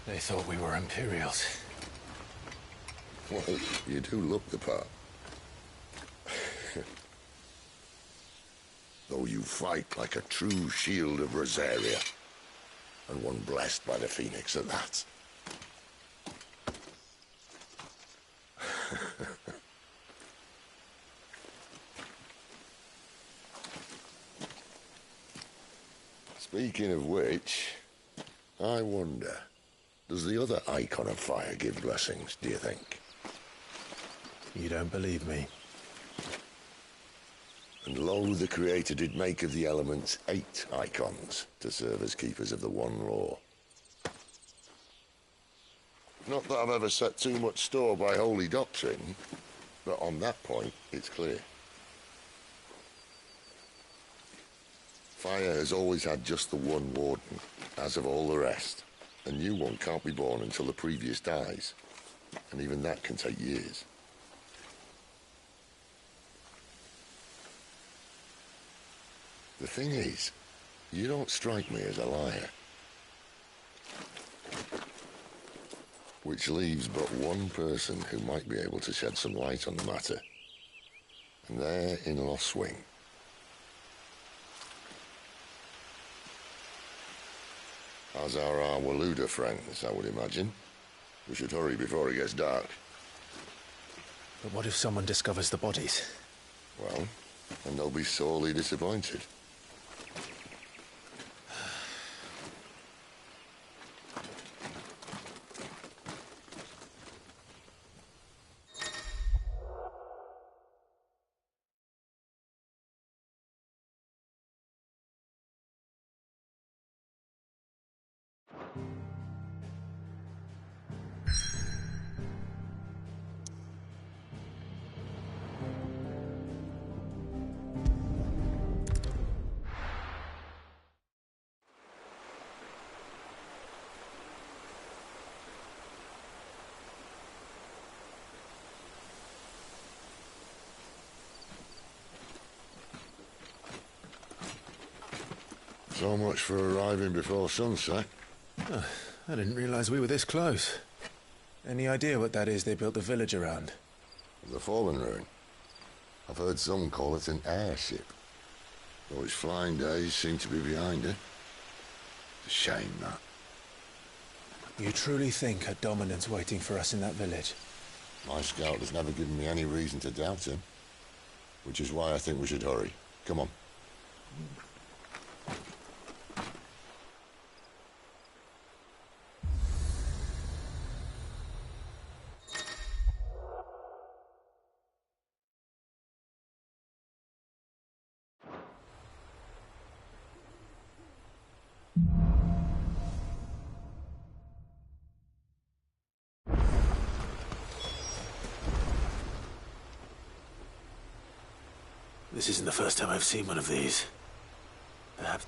They thought we were Imperials. Well, you do look the part. Though you fight like a true shield of Rosaria. And one blessed by the Phoenix at that. Speaking of which, I wonder, does the other icon of fire give blessings, do you think? You don't believe me? And lo, the Creator did make of the elements 8 icons to serve as keepers of the one law. Not that I've ever set too much store by holy doctrine, but on that point, it's clear. Fire has always had just the one warden, as of all the rest. A new one can't be born until the previous dies, and even that can take years. The thing is, you don't strike me as a liar. Which leaves but one person who might be able to shed some light on the matter. And they're in Lost Swing. As are our Waluda friends, I would imagine. We should hurry before it gets dark. But what if someone discovers the bodies? Well, and they'll be sorely disappointed. So much for arriving before sunset. Oh, I didn't realize we were this close. Any idea what that is they built the village around? The Fallen Ruin. I've heard some call it an airship. Though its flying days seem to be behind it. It's a shame, that. You truly think a dominant's waiting for us in that village? My scout has never given me any reason to doubt him. Which is why I think we should hurry. Come on. This isn't the first time I've seen one of these. Perhaps...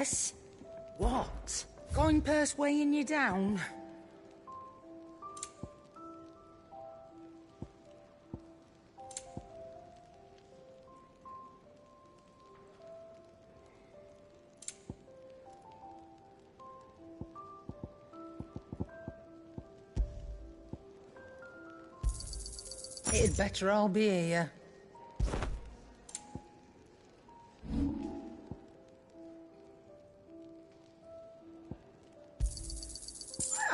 Yes? What? Going purse weighing you down? It'd better all be here.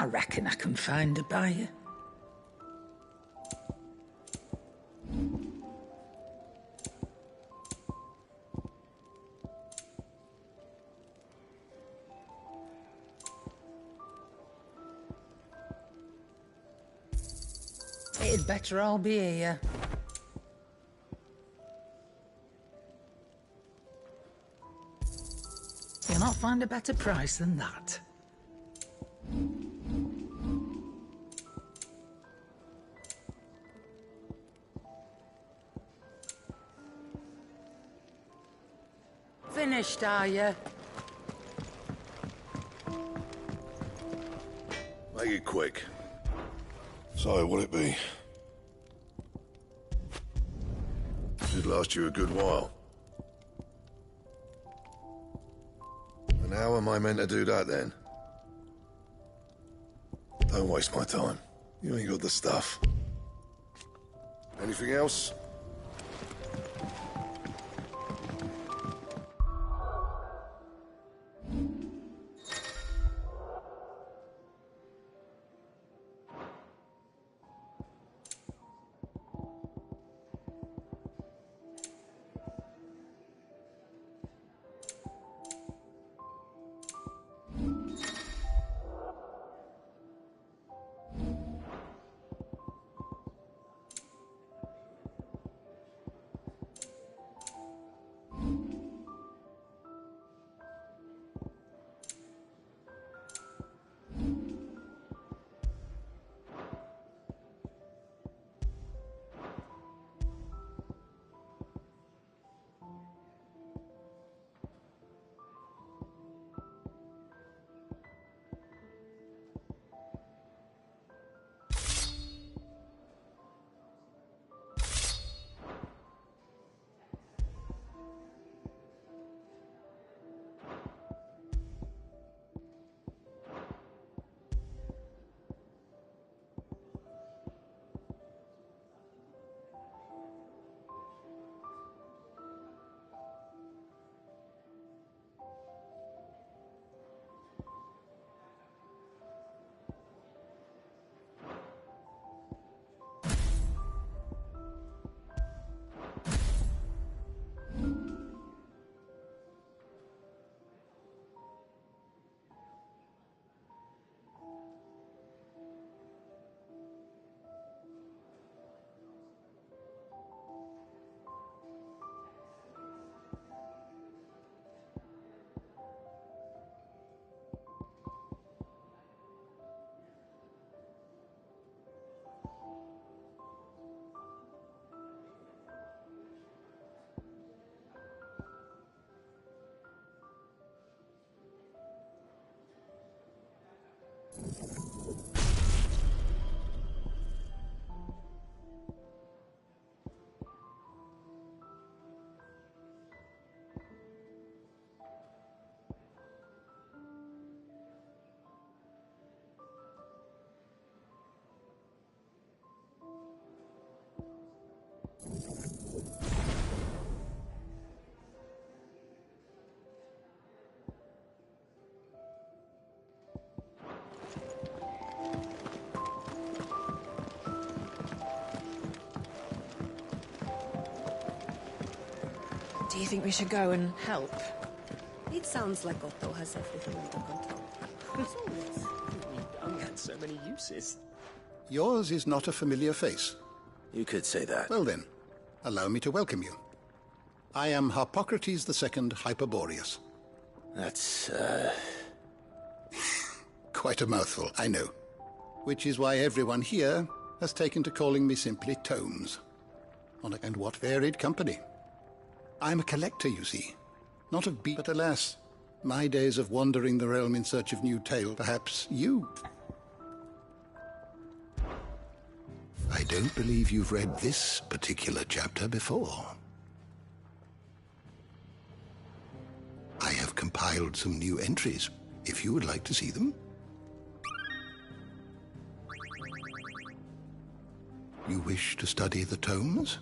I reckon I can find a buyer. It'd better all be here. You'll not find a better price than that. Finished, are you? Make it quick. So, what'll it be? Should last you a good while. And how am I meant to do that, then? Don't waste my time. You ain't got the stuff. Anything else? Do you think we should go and help? It sounds like Otto has everything under control. As always. Dung had so many uses. Yours is not a familiar face. You could say that. Well then, allow me to welcome you. I am Harpocrates II Hyperboreus. That's, Quite a mouthful, I know. Which is why everyone here has taken to calling me simply Tomes. And what varied company. I'm a collector, you see. Not of but alas, My days of wandering the realm in search of new tale, perhaps you. I don't believe you've read this particular chapter before. I have compiled some new entries, if you would like to see them. You wish to study the tomes?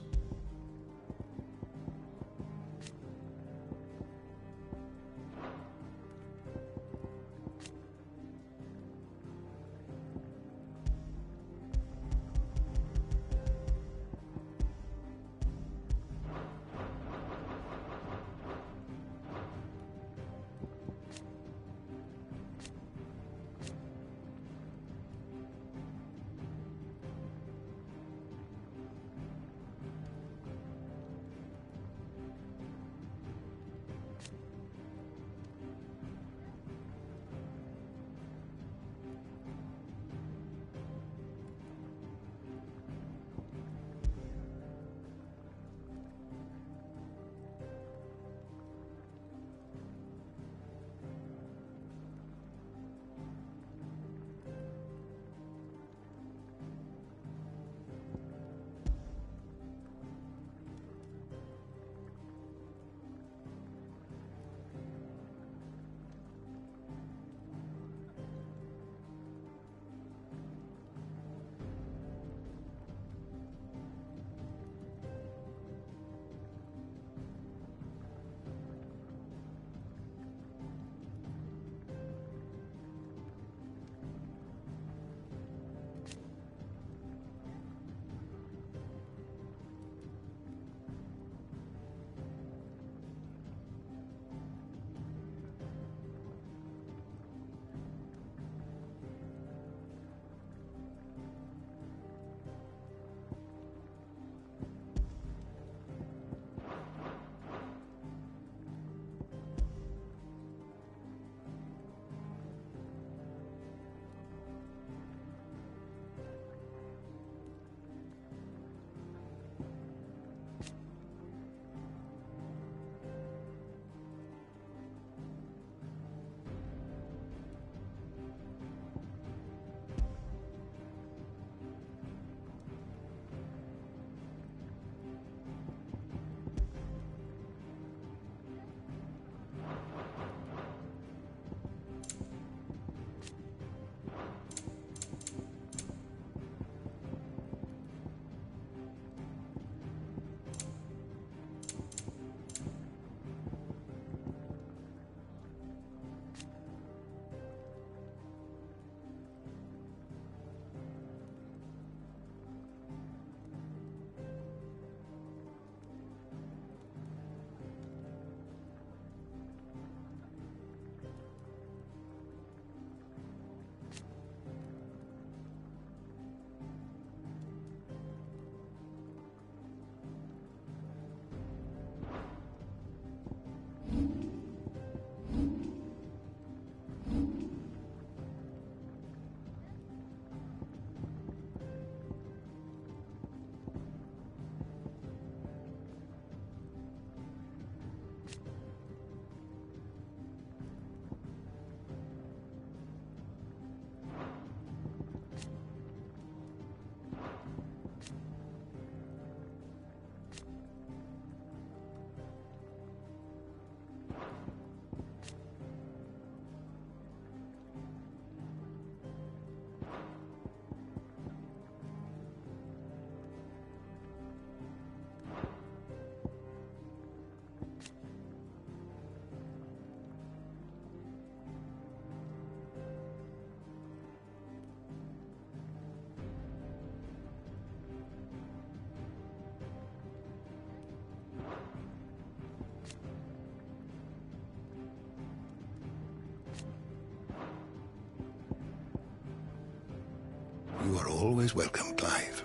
You are always welcome, Clive.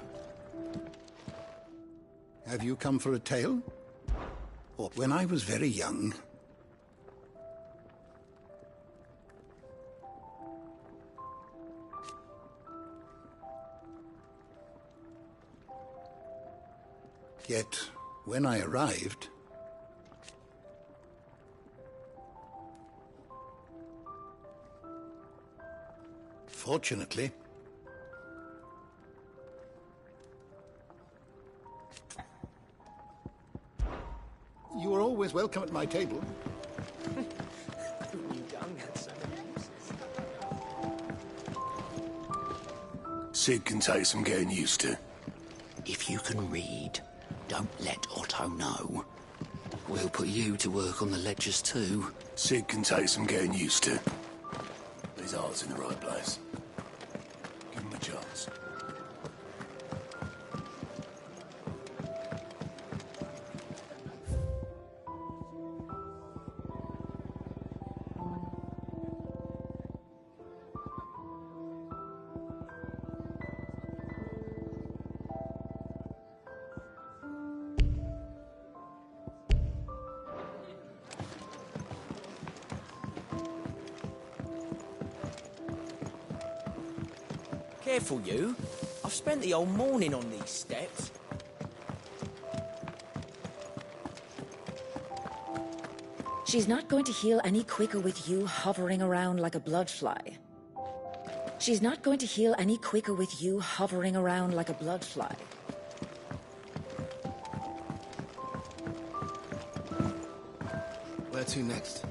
Have you come for a tale? Or when I was very young... Yet, when I arrived... Unfortunately. You are always welcome at my table. Sid can take some getting used to. If you can read, don't let Otto know. We'll put you to work on the ledgers too. Sid can take some getting used to. His heart's in the right place. Give him a chance. Careful, you. I've spent the whole morning on these steps. She's not going to heal any quicker with you hovering around like a bloodfly. She's not going to heal any quicker with you hovering around like a bloodfly. Where to next?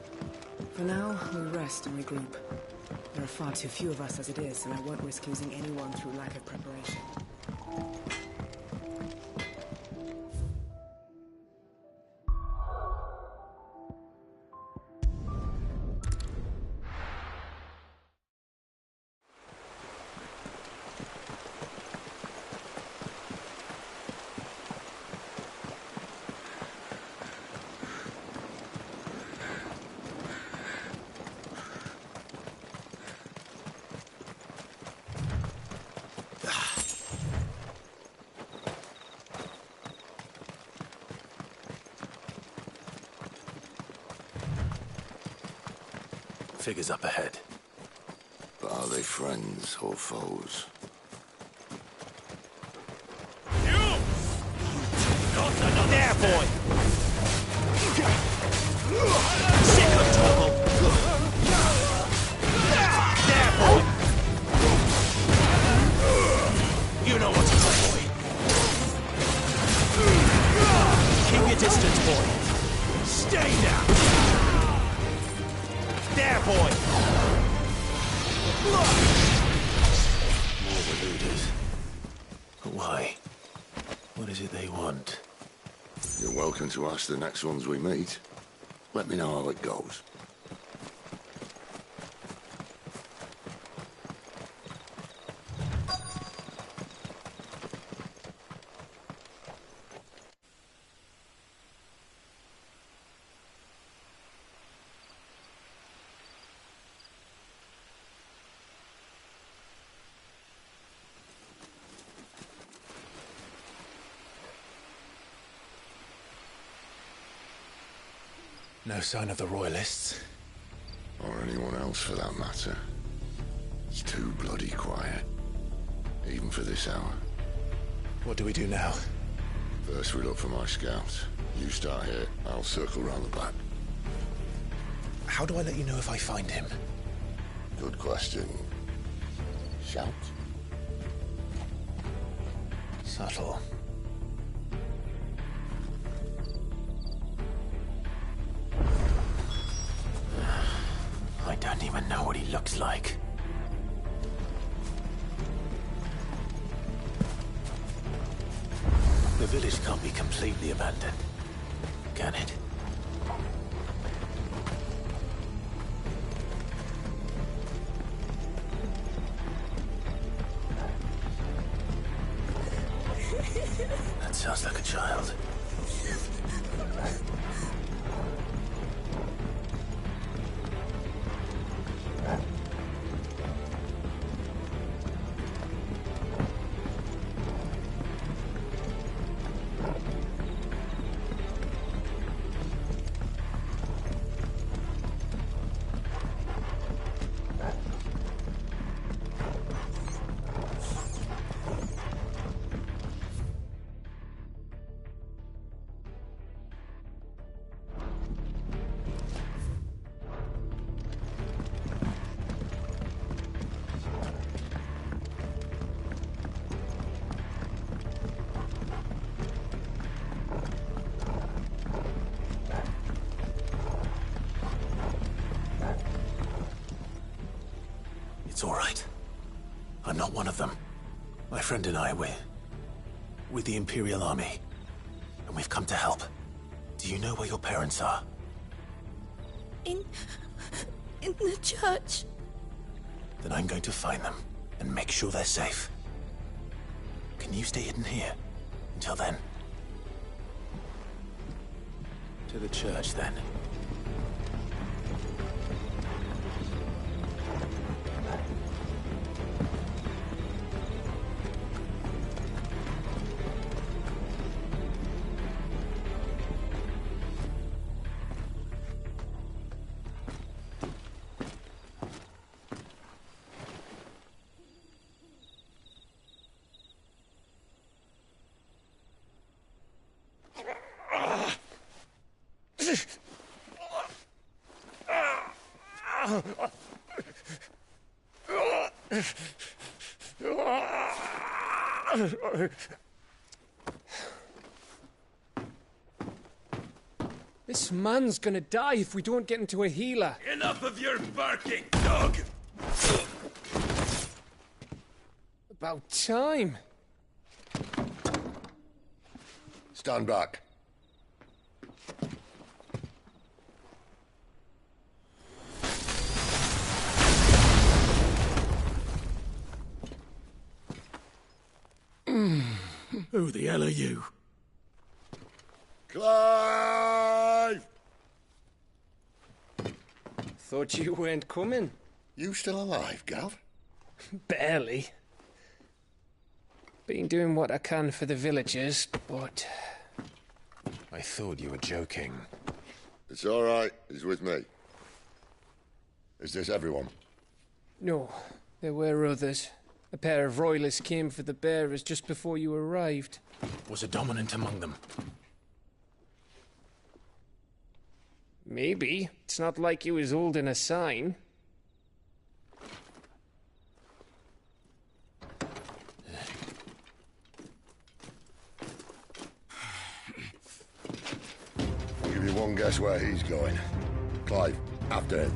For now, we rest and regroup. There are far too few of us as it is, and I won't risk losing anyone through lack of preparation. Figures up ahead. But are they friends or foes? There, boy! Sick of trouble! There, boy! You know what's up, boy. Keep your distance, boy. Stay down! There, boy! More the leaders. But why? What is it they want? You're welcome to ask the next ones we meet. Let me know how it goes. No sign of the Royalists. Or anyone else for that matter. It's too bloody quiet. Even for this hour. What do we do now? First we look for my scouts. You start here, I'll circle round the back. How do I let you know if I find him? Good question. Shout? Subtle. I don't even know what he looks like. The village can't be completely abandoned, can it? That sounds like a child. It's all right. I'm not one of them. My friend and I, we're with the Imperial Army. And we've come to help. Do you know where your parents are? In the church. Then I'm going to find them and make sure they're safe. Can you stay hidden here until then? To the church, then. This man's gonna die if we don't get into a healer. Enough of your barking, dog! About time. Stand back. Who the hell are you? Clive! Thought you weren't coming. You still alive, Gav? Barely. Been doing what I can for the villagers, but... I thought you were joking. It's all right. He's with me. Is this everyone? No, there were others. A pair of royalists came for the bearers just before you arrived. Was a dominant among them? Maybe. It's not like he was holding a sign. I'll give you one guess where he's going. Clive, after him.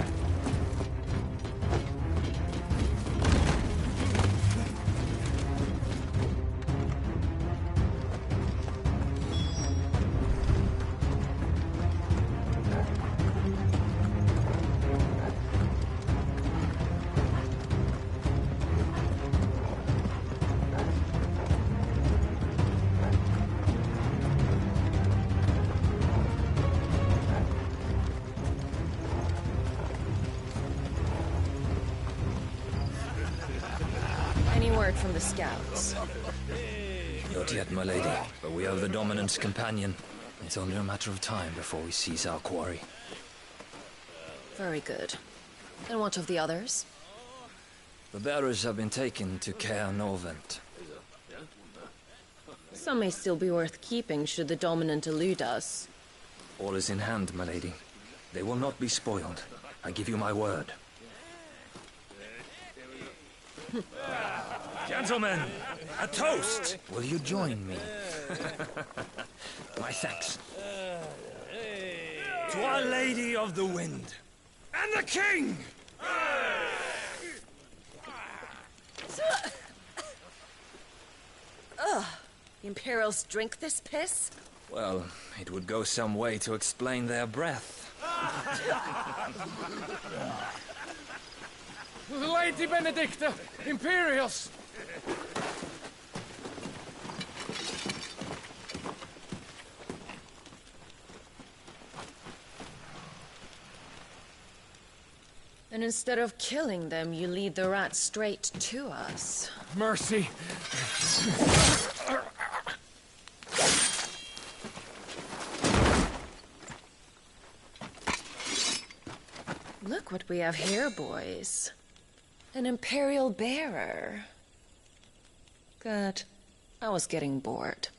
Any word from the scouts? Not yet, my lady, but we have the Dominant's companion. It's only a matter of time before we seize our quarry. Very good. And what of the others? The bearers have been taken to Caer Novent. Some may still be worth keeping should the Dominant elude us. All is in hand, my lady. They will not be spoiled. I give you my word. Gentlemen, a toast! Will you join me? My thanks. To Our Lady of the Wind. And the King! Ugh. The Imperials drink this piss? Well, it would go some way to explain their breath. Lady Benedicta! Imperials! And instead of killing them, you lead the rats straight to us. Mercy! Look what we have here, boys. An Imperial bearer. Good. I was getting bored.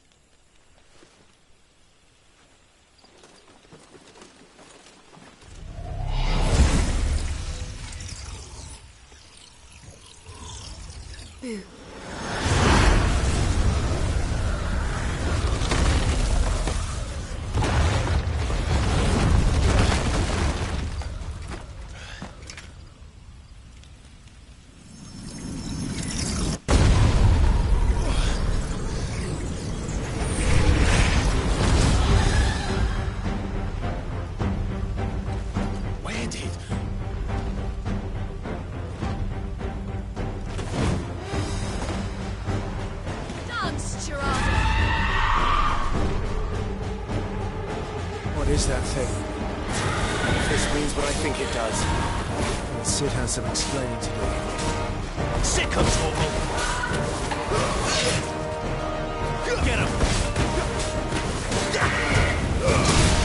Boo. What is that thing? If this means what I think it does. Well, Sid has some explaining to do. Sick of Torval! Get him!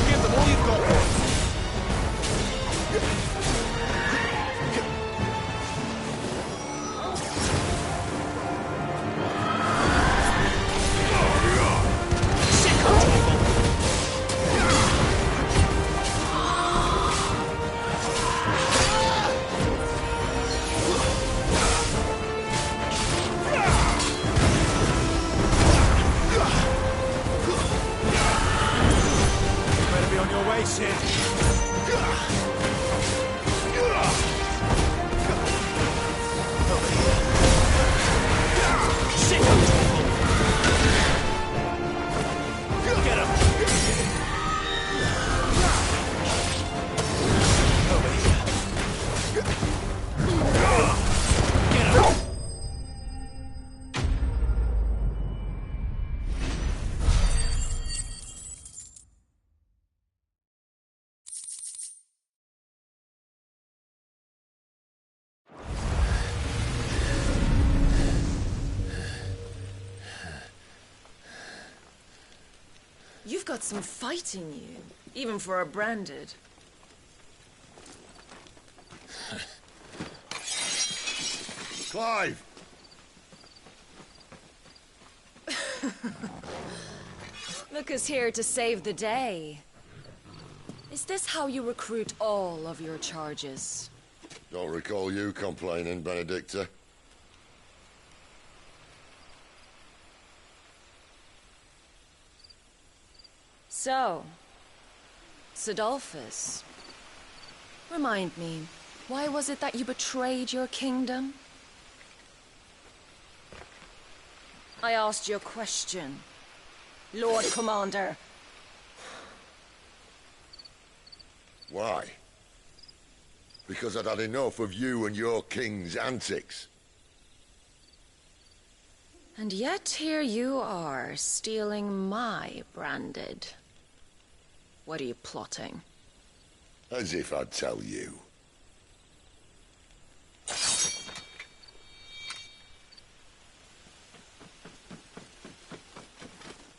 Give them all you've got, boy! You've got some fight in you, even for a branded. Clive! Look, here to save the day. Is this how you recruit all of your charges? Don't recall you complaining, Benedicta. So, Sidolphus, remind me, why was it that you betrayed your kingdom? I asked you a question, Lord Commander. Why? Because I'd had enough of you and your king's antics. And yet here you are, stealing my branded. What are you plotting? As if I'd tell you.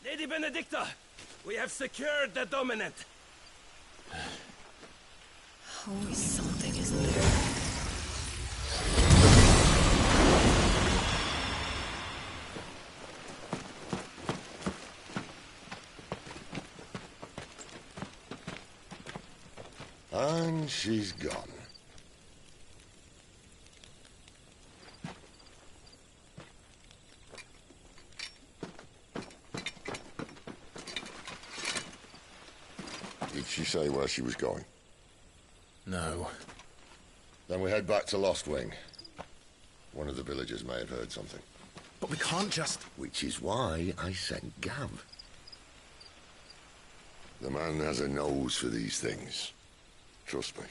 Lady Benedicta, we have secured the dominant. Always something, isn't there? And she's gone. Did she say where she was going? No. Then we head back to Lost Wing. One of the villagers may have heard something. But we can't just... Which is why I sent Gav. The man has a nose for these things. Trust me.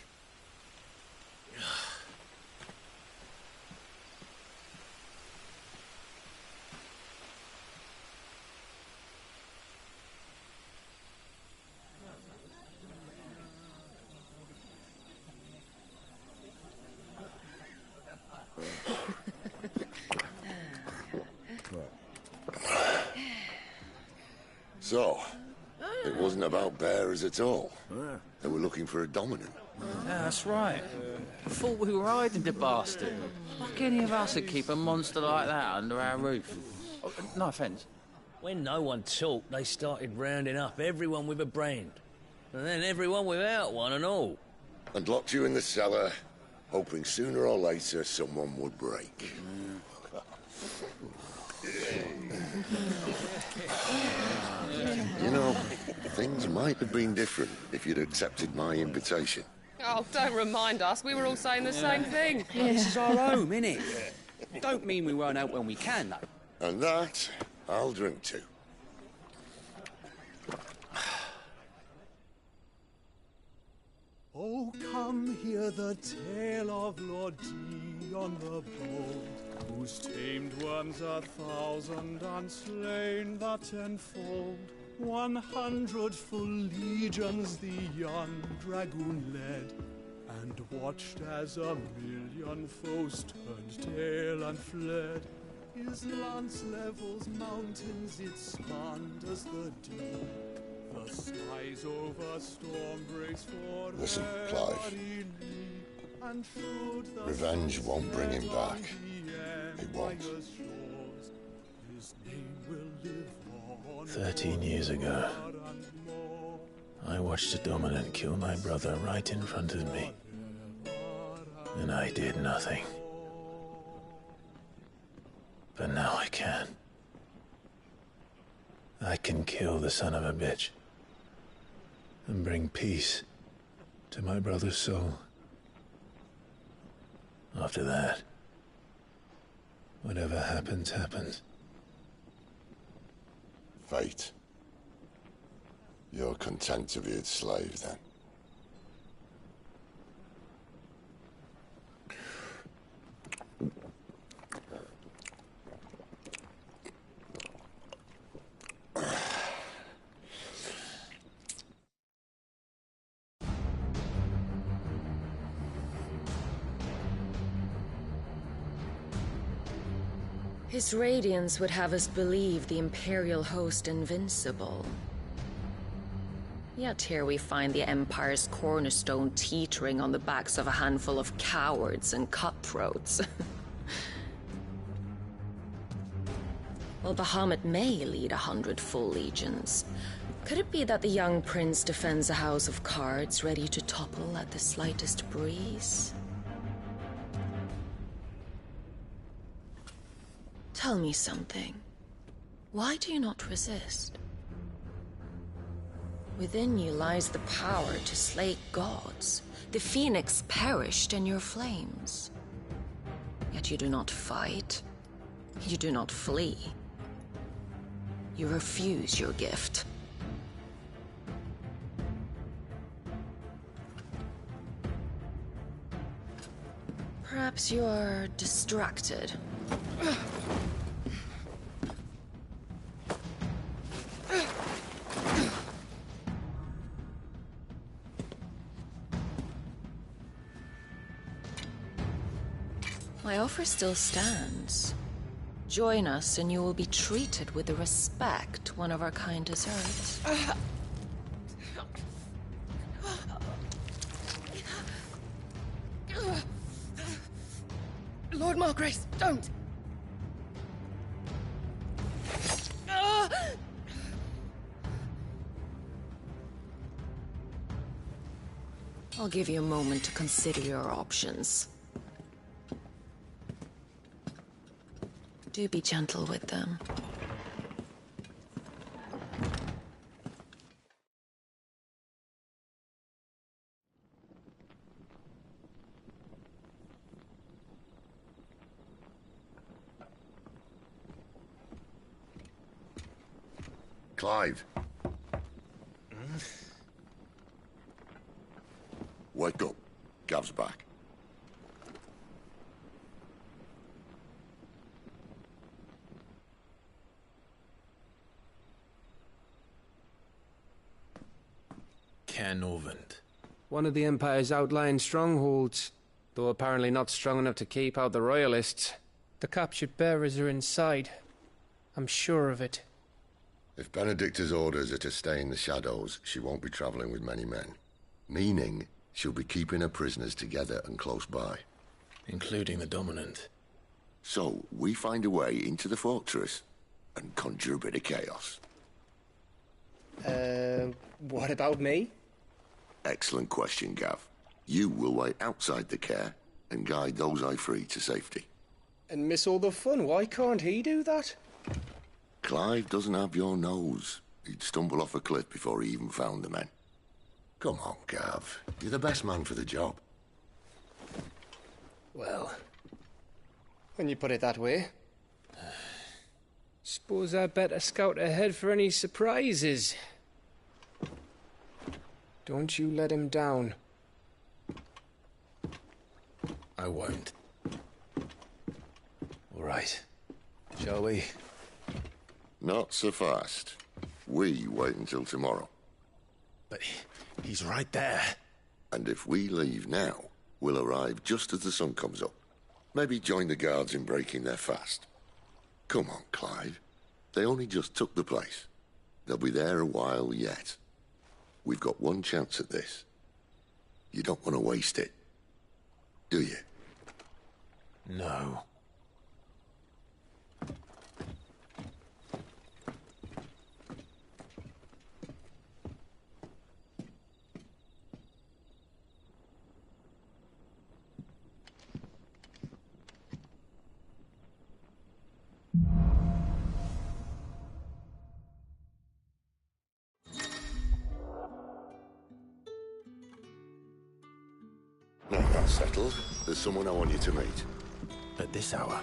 So, it wasn't about bearers at all. They were looking for a dominant. Yeah, that's right. Thought we were hiding the bastard. Like any of us would keep a monster like that under our roof. Oh, no offence. When no one talked, they started rounding up everyone with a brand. And then everyone without one and all. And locked you in the cellar, hoping sooner or later someone would break. You know, things might have been different if you'd accepted my invitation. Oh, don't remind us. We were all saying the same thing. This is our home, innit? Don't mean we won't out when we can, though. And that, I'll drink to. Oh, come hear the tale of Lord Dion the Bold, who's tamed worms 1,000 and slain the 10-fold. 100 full legions the young dragoon led, and watched as 1,000,000 foes turned tail and fled. His lance levels mountains, it spanned as the deep. The skies over storm breaks for Listen, Clive. and should the Revenge won't bring him back. It won't. His name will live on. 13 years ago, I watched a dominant kill my brother right in front of me. And I did nothing. But now I can. I can kill the son of a bitch. And bring peace to my brother's soul. After that, whatever happens, happens. Fate. You're content to be its slave, then? His radiance would have us believe the Imperial host invincible. Yet here we find the Empire's cornerstone teetering on the backs of a handful of cowards and cutthroats. While Bahamut may lead 100 full legions, could it be that the young prince defends a house of cards ready to topple at the slightest breeze? Tell me something. Why do you not resist? Within you lies the power to slay gods. The Phoenix perished in your flames. Yet you do not fight. You do not flee. You refuse your gift. Perhaps you are distracted. My offer still stands. Join us and you will be treated with the respect one of our kind deserves. Lord Margrace, don't! I'll give you a moment to consider your options. Do be gentle with them. Clive. Wake up. Gav's back. Caernarvon. One of the Empire's outlying strongholds, though apparently not strong enough to keep out the Royalists. The captured bearers are inside. I'm sure of it. If Benedicta's orders are to stay in the shadows, she won't be traveling with many men. Meaning, she'll be keeping her prisoners together and close by. Including the Dominant. So, we find a way into the fortress and conjure a bit of chaos. What about me? Excellent question, Gav. You will wait outside the care and guide those I free to safety. And miss all the fun. Why can't he do that? Clive doesn't have your nose. He'd stumble off a cliff before he even found the men. Come on, Gav. You're the best man for the job. Well, when you put it that way. Suppose I'd better scout ahead for any surprises. Don't you let him down. I won't. All right. Shall we? Not so fast. We wait until tomorrow. But he's right there. And if we leave now, we'll arrive just as the sun comes up. Maybe join the guards in breaking their fast. Come on, Clive. They only just took the place. They'll be there a while yet. We've got one chance at this. You don't want to waste it, do you? No. Now that's settled. There's someone I want you to meet. At this hour?